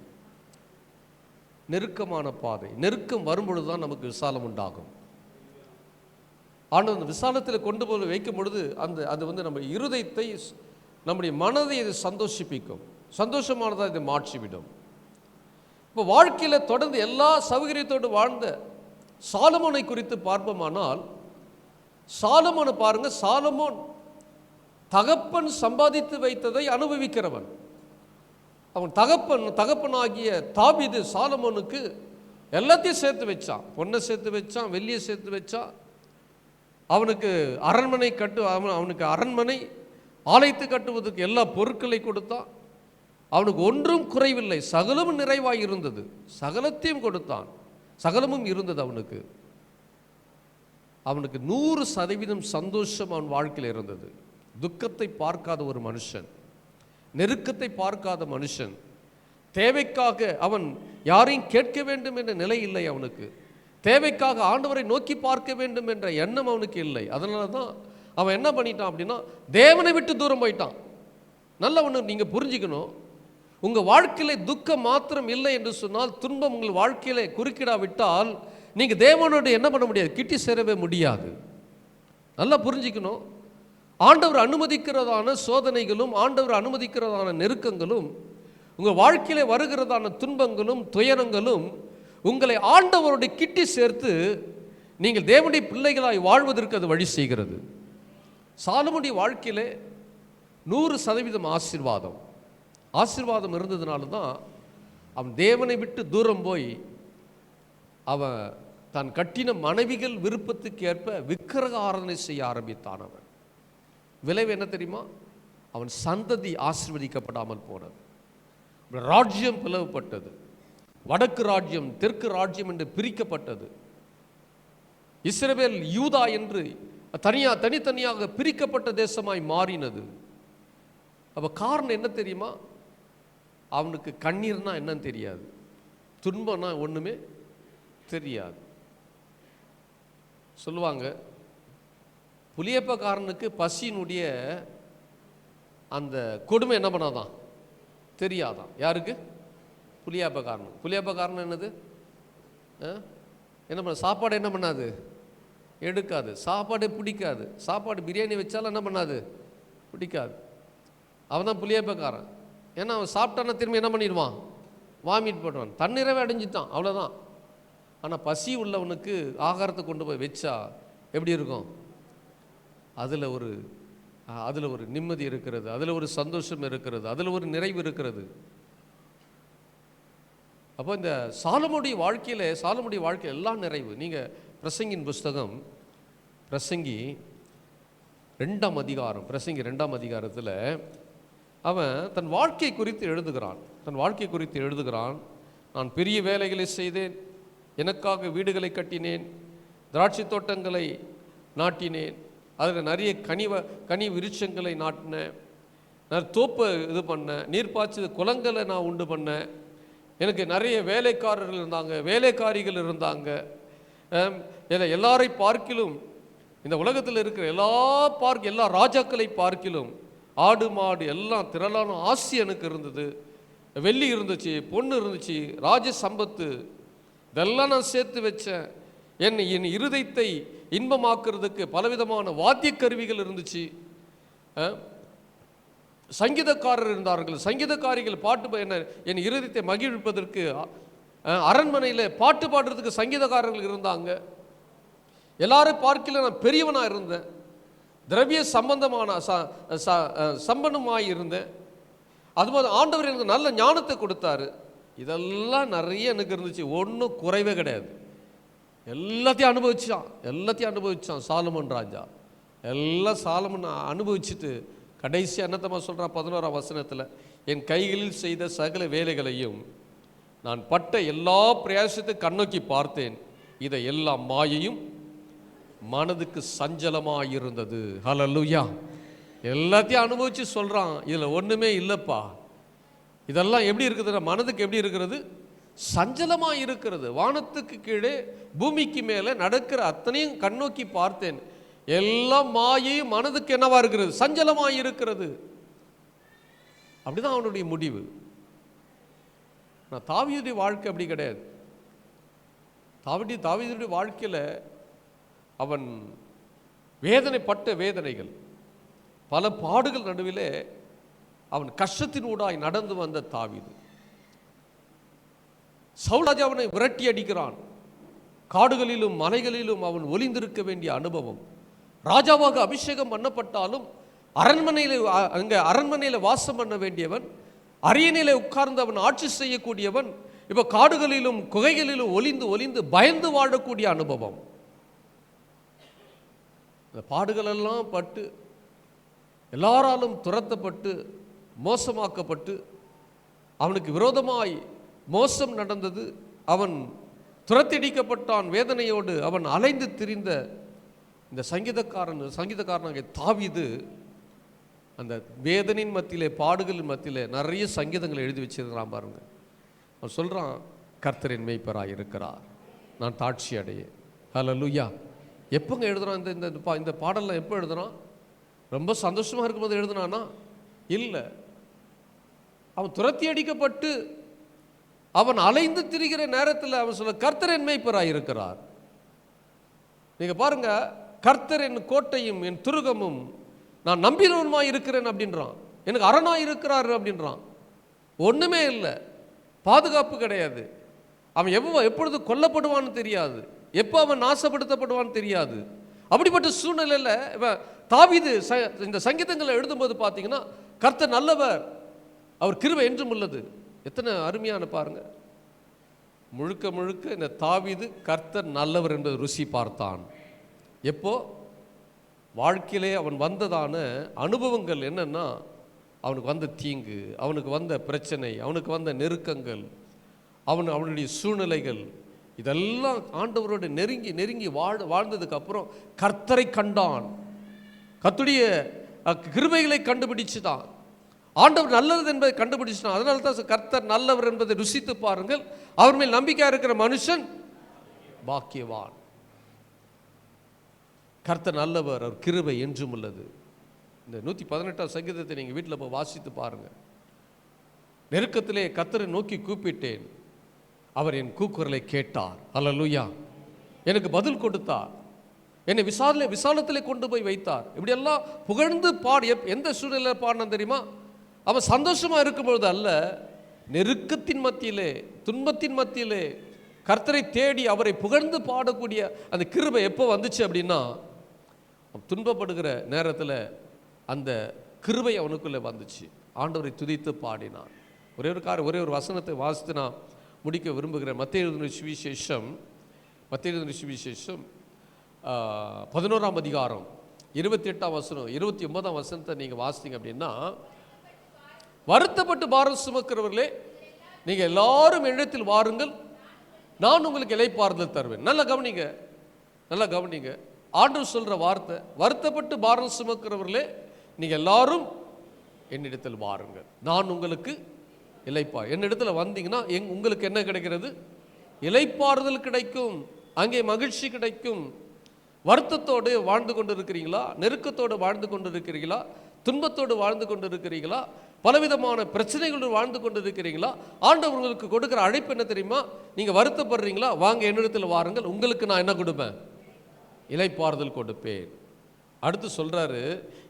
நெருக்கமான பாதை, நெருக்கம் வரும்பொழுது தான் நமக்கு விசாலம் உண்டாகும். ஆண்டவர் அந்த விசாலத்தில் கொண்டு போய் வைக்கும் பொழுது அது வந்து நம்ம இருதயத்தை, நம்முடைய மனதை இது சந்தோஷிப்பிக்கும், சந்தோஷமானதாக இதை மாற்றிவிடும். இப்போ வாழ்க்கையில் தொடர்ந்து எல்லா சௌகரியத்தோடு வாழ்ந்த சாலமோனை குறித்து பார்ப்போமானால், சாலமோனை பாருங்க, சாலமோன் தகப்பன் சம்பாதித்து வைத்ததை அனுபவிக்கிறவன். அவன் தகப்பனாகிய தாவீது சாலமோனுக்கு எல்லாத்தையும் சேர்த்து வச்சான். பொண்ணை சேர்த்து வச்சான், வெள்ளியை சேர்த்து வச்சான். அவனுக்கு அரண்மனை அவனுக்கு அரண்மனை ஆலயத்து கட்டுவதற்கு எல்லா பொருட்களை கொடுத்தான். அவனுக்கு ஒன்றும் குறைவில்லை, சகலமும் நிறைவாய் இருந்தது. சகலத்தையும் கொடுத்தான், சகலமும் இருந்தது அவனுக்கு. அவனுக்கு 100% சந்தோஷம் அவன் வாழ்க்கையில் இருந்தது. துக்கத்தை பார்க்காத ஒரு மனுஷன், நெருக்கத்தை பார்க்காத மனுஷன், தேவைக்காக அவன் யாரையும் கேட்க வேண்டும் என்ற நிலை இல்லை அவனுக்கு. தேவைக்காக ஆண்டவரை நோக்கி பார்க்க வேண்டும் என்ற எண்ணம் அவனுக்கு இல்லை. அதனால தான் அவன் என்ன பண்ணிட்டான் அப்படின்னா தேவனை விட்டு தூரம் போயிட்டான். நல்ல ஒன்று நீங்கள் புரிஞ்சுக்கணும், உங்கள் வாழ்க்கையில் துக்கம் மாத்திரம் இல்லை என்று சொன்னால், துன்பம் உங்கள் வாழ்க்கையில் குறுக்கிடாவிட்டால் நீங்கள் தேவனோடு என்ன பண்ண முடியாது, கிட்டி சேரவே முடியாது. நல்லா புரிஞ்சுக்கணும். ஆண்டவர் அனுமதிக்கிறதான சோதனைகளும், ஆண்டவர் அனுமதிக்கிறதான நெருக்கங்களும், உங்கள் வாழ்க்கையில் வருகிறதான துன்பங்களும் துயரங்களும் உங்களை ஆண்டவரோட கிட்டி சேர்த்து நீங்கள் தேவனுடைய பிள்ளைகளாய் வாழ்வதற்கு அது வழி செய்கிறது. சாலமோனுடைய வாழ்க்கையில் 100% ஆசீர்வாதம் இருந்ததுனால தான் அவன் தேவனை விட்டு தூரம் போய் அவன் தான் கட்டின மனைவிகள் விருப்பத்துக்கு ஏற்ப விக்கிரக ஆராதனை செய்ய ஆரம்பித்தான். அவன் விளைவு என்ன தெரியுமா? அவன் சந்ததி ஆசீர்வதிக்கப்படாமல் போனது. ராஜ்யம் பிளவுபட்டது. வடக்கு ராஜ்யம், தெற்கு ராஜ்யம் என்று பிரிக்கப்பட்டது. இஸ்ரவேல் யூதா என்று தனித்தனியாக பிரிக்கப்பட்ட தேசமாய் மாறினது. அப்போ காரணம் என்ன தெரியுமா? அவனுக்கு கண்ணீர்னா என்னன்னு தெரியாது, துன்பம்னா ஒன்றுமே தெரியாது. சொல்லுவாங்க, புளியப்பக்காரனுக்கு பசியினுடைய அந்த கொடுமை என்ன பண்ணாதான் தெரியாதான். யாருக்கு? புளியாப்பக்காரன். புளியாப்பக்காரன் என்னது? என்ன பண்ண? சாப்பாடு என்ன பண்ணாது? எடுக்காது. சாப்பாடு பிடிக்காது. சாப்பாடு பிரியாணி வச்சாலும் என்ன பண்ணாது? பிடிக்காது. அவன் தான் புளியாப்பக்காரன். ஏன்னா அவன் சாப்பிட்டானா திரும்பி என்ன பண்ணிடுவான்? வாமிட் பண்ணுவான். தன்னிறைவை அடைஞ்சிட்டான், அவ்வளோதான். ஆனால் பசி உள்ளவனுக்கு ஆகாரத்தை கொண்டு போய் வச்சா எப்படி இருக்கும்? அதில் ஒரு நிம்மதி இருக்கிறது, அதில் ஒரு சந்தோஷம் இருக்கிறது, அதில் ஒரு நிறைவு இருக்கிறது. அப்போ இந்த சாலமோனுடைய வாழ்க்கையில் எல்லாம் நிறைவு. நீங்கள் பிரசங்கின் புஸ்தகம் பிரசங்கி 2ஆம் அதிகாரத்தில் அவன் தன் வாழ்க்கை குறித்து எழுதுகிறான். நான் பெரிய வேலைகளை செய்தேன், எனக்காக வீடுகளை கட்டினேன், திராட்சை தோட்டங்களை நாட்டினேன், அதில் நிறைய கனி விருட்சங்களை நாட்டினேன், நான் தோப்பை இது பண்ணேன், நீர்ப்பாய்ச்சி குளங்களை நான் உண்டு பண்ணேன், எனக்கு நிறைய வேலைக்காரர்கள் இருந்தாங்க, வேலைக்காரிகள் இருந்தாங்க. எல்லாரை பார்க்கிலும், இந்த உலகத்தில் இருக்கிற எல்லா ராஜாக்களை பார்க்கிலும் ஆடு மாடு எல்லாம் திரளான ஆசி எனக்கு இருந்தது. வெள்ளி இருந்துச்சு, பொண்ணு இருந்துச்சு, ராஜ சம்பத்து இதெல்லாம் நான் சேர்த்து வச்சேன். என் இருதயத்தை இன்பமாக்குறதுக்கு பலவிதமான வாத்திய கருவிகள் இருந்துச்சு. சங்கீதக்காரர் இருந்தார்கள், சங்கீதக்காரிகள் பாட்டு என் இருதயத்தை மகிழ்விப்பதற்கு அரண்மனையில் பாட்டு பாடுறதுக்கு சங்கீதக்காரர்கள் இருந்தாங்க. எல்லாரும் பார்க்கல நான் பெரியவனாக இருந்தேன், திரவிய சம்பந்தமாய் இருந்தேன். அதுபோது ஆண்டவர் எனக்கு நல்ல ஞானத்தை கொடுத்தாரு. இதெல்லாம் நிறைய எனக்கு இருந்துச்சு, ஒன்றும் குறைவே கிடையாது. எல்லாத்தையும் அனுபவிச்சான் சாலமோன் ராஜா. எல்லாம் சாலமோன் அனுபவிச்சுட்டு கடைசி என்னத்தமா சொல்கிறான் 11ஆம் வசனத்தில், என் கைகளில் செய்த சகல வேலைகளையும் நான் பட்ட எல்லா பிரயாசத்தை கண்ணோக்கி பார்த்தேன், இதை எல்லா மாயையும் மனதுக்கு சஞ்சலமாயிருந்தது. ஹல்லேலூயா. எல்லாத்தையும் அனுபவிச்சு சொல்கிறான், இதில் ஒன்றுமே இல்லைப்பா. இதெல்லாம் எப்படி இருக்குதுன்னா மனதுக்கு எப்படி இருக்கிறது? சஞ்சலமாக இருக்கிறது. வானத்துக்கு கீழே பூமிக்கு மேலே நடக்கிற அத்தனையும் கண்ணோக்கி பார்த்தேன், எல்லா மாயையும் மனதுக்கு என்னவா இருக்கிறது? சஞ்சலமாக இருக்கிறது. அப்படிதான் அவனுடைய முடிவு. நான் தாவீதுடைய வாழ்க்கை அப்படி கிடையாது. தாவீதுடைய வாழ்க்கையில் அவன் வேதனைப்பட்ட வேதனைகள், பல பாடுகள் நடுவிலே அவன் கஷ்டத்தினூடாய் நடந்து வந்த தாவீது. சவுல் ராஜா அவனை விரட்டி அடிக்கிறான். காடுகளிலும் மலைகளிலும் அவன் ஒளிந்திருக்க வேண்டிய அனுபவம். ராஜாவாக அபிஷேகம் பண்ணப்பட்டாலும் அரண்மனையில் வாசம் பண்ண வேண்டியவன், அரியணையில உட்கார்ந்து அவன் ஆட்சி செய்யக்கூடியவன், இப்போ காடுகளிலும் குகைகளிலும் ஒளிந்து பயந்து வாழக்கூடிய அனுபவம். இந்த பாடுகளெல்லாம் பட்டு எல்லாராலும் துரத்தப்பட்டு மோசமாக்கப்பட்டு அவனுக்கு விரோதமாய் மோசம் நடந்தது. அவன் துரத்தடிக்கப்பட்டான். வேதனையோடு அவன் அலைந்து திரிந்த இந்த சங்கீதக்காரனாகிய தாவீது அந்த வேதனையின் மத்தியிலே, பாடுகளின் மத்தியிலே நிறைய சங்கீதங்களை எழுதி வச்சிருக்கிறான் பாருங்க. அவன் சொல்கிறான், கர்த்தரின் மேய்ப்பராய் இருக்கிறார், நான் தாட்சி அடைய. ஹல்லேலூயா. எப்போங்க எழுதுறான்? இந்த பாடலாம் எப்போ எழுதுறான்? ரொம்ப சந்தோஷமாக இருக்கும்போது எழுதுனானா? இல்லை. அவன் துரத்தி அடிக்கப்பட்டு அவன் அலைந்து திரிகிற நேரத்தில் அவன் சொல்ல, கர்த்தர் என் மேய்ப்பராய் இருக்கிறார். நீங்கள் பாருங்க, கர்த்தர் என் கோட்டையும் என் துருகமும் நான் நம்பினவனுமாய் இருக்கிறேன் அப்படின்றான். எனக்கு அரணாய் இருக்கிறார் அப்படின்றான். ஒன்றுமே இல்லை, பாதுகாப்பு கிடையாது. அவன் எப்பொழுது கொல்லப்படுவான்னு தெரியாது, எப்போ அவன் நாசப்படுத்தப்படுவான்னு தெரியாது. அப்படிப்பட்ட சூழ்நிலையில் தாவீது இந்த சங்கீதங்களை எழுதும்போது பார்த்தீங்கன்னா, கர்த்தர் நல்லவர், அவர் கிருபை என்றும் உள்ளது. எத்தனை அருமையான பாருங்க. முழுக்க முழுக்க இந்த தாவீது கர்த்தர் நல்லவர் என்பது ருசி பார்த்தான். எப்போ? வாழ்க்கையிலே அவன் வந்ததான அனுபவங்கள் என்னன்னா, அவனுக்கு வந்த தீங்கு, அவனுக்கு வந்த பிரச்சனை, அவனுக்கு வந்த நெருக்கங்கள், அவனுடைய சூழ்நிலைகள், இதெல்லாம் ஆண்டவரோடு நெருங்கி வாழ்ந்ததுக்கு அப்புறம் கர்த்தரை கண்டான். கர்த்தருடைய கிருபைகளை கண்டுபிடிச்சுதான், ஆண்டவர் நல்லது என்பதை கண்டுபிடிச்சுதான். அதனால தான் கர்த்தர் நல்லவர் என்பதை ருசித்து பாருங்கள். அவர் மேல் நம்பிக்கை இருக்கிற மனுஷன் பாக்கியவான். கர்த்தர் நல்லவர், அவர் கிருபை என்றும் உள்ளது. இந்த 118ஆம் சங்கீதத்தை நீங்கள் வீட்டில் போய் வாசித்து பாருங்கள். நெருக்கத்திலே கர்த்தரை நோக்கி கூப்பிட்டேன், அவர் என் கூக்குரலை கேட்டார். அல்லேலூயா. எனக்கு பதில் கொடுத்தார், என்னை விசாலத்திலே கொண்டு போய் வைத்தார். இப்படியெல்லாம் புகழ்ந்து பாடி எந்த சூழ்நிலையில் பாடினான் தெரியுமா? அவன் சந்தோஷமாக இருக்கும்பொழுது அல்ல, நெருக்கத்தின் மத்தியிலே, துன்பத்தின் மத்தியிலே கர்த்தரை தேடி அவரை புகழ்ந்து பாடக்கூடிய அந்த கிருபை எப்போ வந்துச்சு அப்படின்னா, துன்பப்படுகிற நேரத்தில் அந்த கிருபை அவனுக்குள்ளே வந்துச்சு. ஆண்டவரை துதித்து பாடினான். ஒரே ஒரு வசனத்தை வாசித்து நான் முடிக்க விரும்புகிறேன். மத்தேயு எழுதின சுவிசேஷம் 11ஆம் அதிகாரம் 28ஆம் வசனம் 29ஆம் வசனத்தை நீங்கள் வாசித்தீங்க அப்படின்னா, வருத்தப்பட்டு பாரம் சுமக்கிறவர்களே நீங்கள் எல்லாரும் என்னிடத்தில் வாருங்கள், நான் உங்களுக்கு இளைப்பாறுதல் தருவேன். நல்லா கவனிங்க. ஆண்டவர் சொல்கிற வார்த்தை, வருத்தப்பட்டு பாரம் சுமக்கிறவர்களே நீங்கள் எல்லாரும் என்னிடத்தில் வாருங்கள், நான் உங்களுக்கு என்னிடத்தில் வந்தீங்கன்னா உங்களுக்கு என்ன கிடைக்கிறது? இளைப்பாறுதல் கிடைக்கும், அங்கே மகிழ்ச்சி கிடைக்கும். வருத்தத்தோடு வாழ்ந்து கொண்டு இருக்கிறீங்களா? நெருக்கத்தோடு வாழ்ந்து கொண்டு இருக்கிறீங்களா? துன்பத்தோடு வாழ்ந்து கொண்டு இருக்கிறீங்களா? பலவிதமான பிரச்சனைகளோடு வாழ்ந்து கொண்டு இருக்கிறீங்களா? ஆண்டவர் உங்களுக்கு கொடுக்குற அழைப்பு என்ன தெரியுமா? நீங்கள் வருத்தப்படுறீங்களா? வாங்க என்னிடத்தில் வாருங்கள், உங்களுக்கு நான் என்ன கொடுப்பேன்? இளைப்பாறுதல் கொடுப்பேன். அடுத்து சொல்கிறாரு,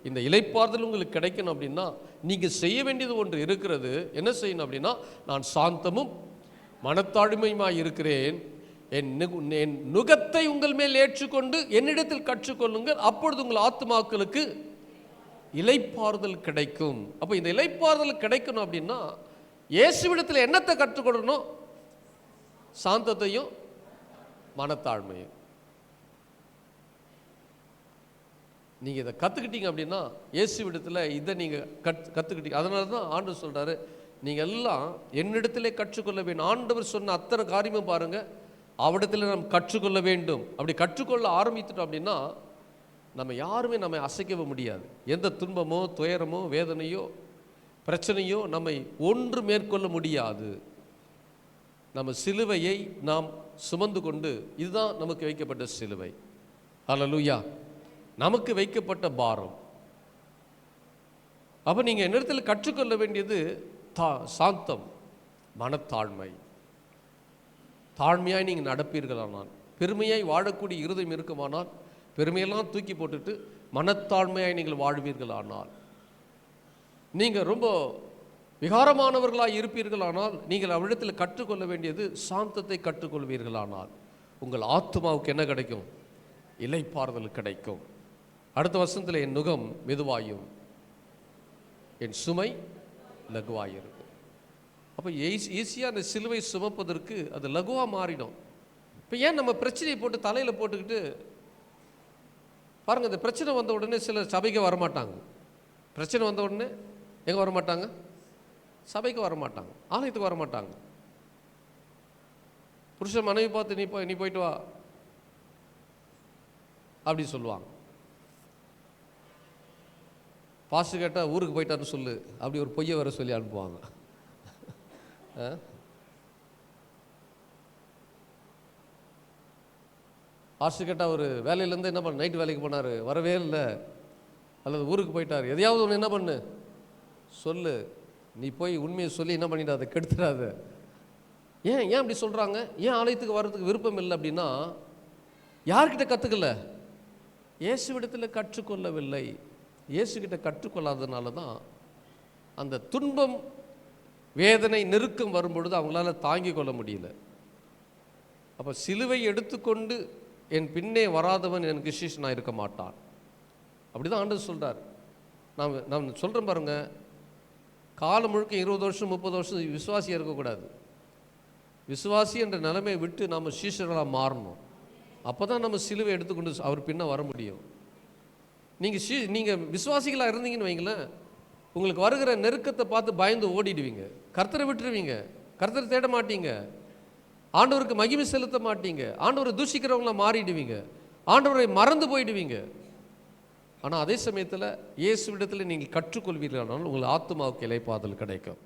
இந்த இளைப்பாறுதல் உங்களுக்கு கிடைக்கணும் அப்படின்னா நீங்கள் செய்ய வேண்டியது ஒன்று இருக்கிறது. என்ன செய்யணும் அப்படின்னா, நான் சாந்தமும் மனத்தாழ்மையுமாய் இருக்கிறேன், என் நுகத்தை உங்கள் மேல் ஏற்றுக்கொண்டு என்னிடத்தில் கற்றுக்கொள்ளுங்கள், அப்பொழுது உங்கள் ஆத்துமாக்களுக்கு இளைப்பாறுதல் கிடைக்கும். அப்போ இந்த இளைப்பாறுதல் கிடைக்கணும் அப்படின்னா இயேசுவிடத்தில் என்னத்தை கற்றுக்கொள்ளணும்? சாந்தத்தையும் மனத்தாழ்மையும். நீங்கள் இதை கற்றுக்கிட்டீங்க அப்படின்னா இயேசுவிடத்தில் இதை நீங்கள் கற்றுக்கிட்டீங்க. அதனால தான் ஆண்டவர் சொல்கிறாரு, நீங்கள் எல்லாம் என்னிடத்திலே கற்றுக்கொள்ள வேண்டும். ஆண்டவர் சொன்ன அத்தனை காரியமும் பாருங்கள், அவரிடத்தில் நாம் கற்றுக்கொள்ள வேண்டும். அப்படி கற்றுக்கொள்ள ஆரம்பித்துட்டோம் அப்படின்னா நம்ம யாருமே நம்மை அசைக்கவே முடியாது. எந்த துன்பமோ துயரமோ வேதனையோ பிரச்சனையோ நம்மை ஒன்று மேற்கொள்ள முடியாது. நம்ம சிலுவையை நாம் சுமந்து கொண்டு, இதுதான் நமக்கு வைக்கப்பட்ட சிலுவை. அல்லேலூயா. நமக்கு வைக்கப்பட்ட பாரம். அப்போ நீங்கள் என்னிடத்தில் கற்றுக்கொள்ள வேண்டியது சாந்தம், மனத்தாழ்மை. தாழ்மையாய் நீங்கள் நடப்பீர்களானால், பெருமையாய் வாழக்கூடிய இருதயம் இருக்குமானால், பெருமையெல்லாம் தூக்கி போட்டுட்டு மனத்தாழ்மையாய் நீங்கள் வாழ்வீர்களானால், நீங்கள் ரொம்ப விகாரமானவர்களாக இருப்பீர்களானால், நீங்கள் அவரிடத்தில் கற்றுக்கொள்ள வேண்டியது சாந்தத்தை கற்றுக்கொள்வீர்களானால் உங்கள் ஆத்துமாவுக்கு என்ன கிடைக்கும்? இளைப்பாறுதல் கிடைக்கும். அடுத்த வசனத்தில், என் நுகம் மெதுவாயும் என் சுமை லகுவாயிருக்கும். அப்போ ஈஸியாக அந்த சிலுவை சுமப்பதற்கு அது லகுவாக மாறிடும். இப்போ ஏன் நம்ம பிரச்சனையை போட்டு தலையில் போட்டுக்கிட்டு பாருங்கள், இந்த பிரச்சனை வந்த உடனே சில சபைக்கு வரமாட்டாங்க. பிரச்சனை வந்த உடனே எங்கே வரமாட்டாங்க? சபைக்கு வரமாட்டாங்க, ஆலயத்துக்கு வரமாட்டாங்க. புருஷன் மனைவி பார்த்து நீ போயிட்டு வா அப்படி சொல்லுவாங்க. பாஸ்டர் கேட்டால் ஊருக்கு போயிட்டான்னு சொல்லு, அப்படி ஒரு பொய்யை வர சொல்லி அனுப்புவாங்க. பாஸ்டர் கேட்டால் ஒரு வேலையிலேருந்து என்ன பண்ண, நைட்டு வேலைக்கு போனார், வரவே இல்லை, அல்லது ஊருக்கு போயிட்டார், எதையாவது ஒன்று என்ன பண்ணு சொல்லு, நீ போய் உண்மையை சொல்லி என்ன பண்ணிடாத, கெடுத்துடாத. ஏன் அப்படி சொல்கிறாங்க? ஏன் ஆலயத்துக்கு வர்றதுக்கு விருப்பம் இல்லை அப்படின்னா, யார்கிட்ட கற்றுக்கல? இயேசுவிடத்தில் கற்றுக்கொள்ளவில்லை. இயேசுகிட்ட கற்றுக்கொள்ளாததுனால தான் அந்த துன்பம் வேதனை நெருக்கம் வரும்பொழுது அவங்களால தாங்கிக் கொள்ள முடியல. அப்போ சிலுவை எடுத்துக்கொண்டு என் பின்னே வராதவன் எனக்கு சிஷ்யனாக இருக்க மாட்டான். அப்படி தான் ஆண்டவர் சொல்கிறார். நான் சொல்கிறேன் பாருங்கள், காலம் முழுக்க 20 வருஷம் 30 வருஷம் விசுவாசியாக இருக்கக்கூடாது. விசுவாசி என்ற நிலைமையை விட்டு நம்ம சீஷர்களாக மாறணும். அப்போ தான் நம்ம சிலுவை எடுத்துக்கொண்டு அவர் பின்ன வர முடியும். நீங்கள் விசுவாசிகளாக இருந்தீங்கன்னு வைங்களேன், உங்களுக்கு வருகிற நெருக்கத்தை பார்த்து பயந்து ஓடிடுவீங்க, கர்த்தரை விட்டுருவீங்க, கர்த்தரை தேட மாட்டீங்க, ஆண்டவருக்கு மகிமை செலுத்த மாட்டீங்க, ஆண்டவரை தூஷிக்கிறவங்கள மாறிடுவீங்க, ஆண்டவரை மறந்து போயிடுவீங்க. ஆனால் அதே சமயத்தில் இயேசுவிடத்தில் நீங்கள் கற்றுக்கொள்வீர்களானால் உங்கள் ஆத்துமாவுக்கு இளைப்பாறுதல் கிடைக்கும்.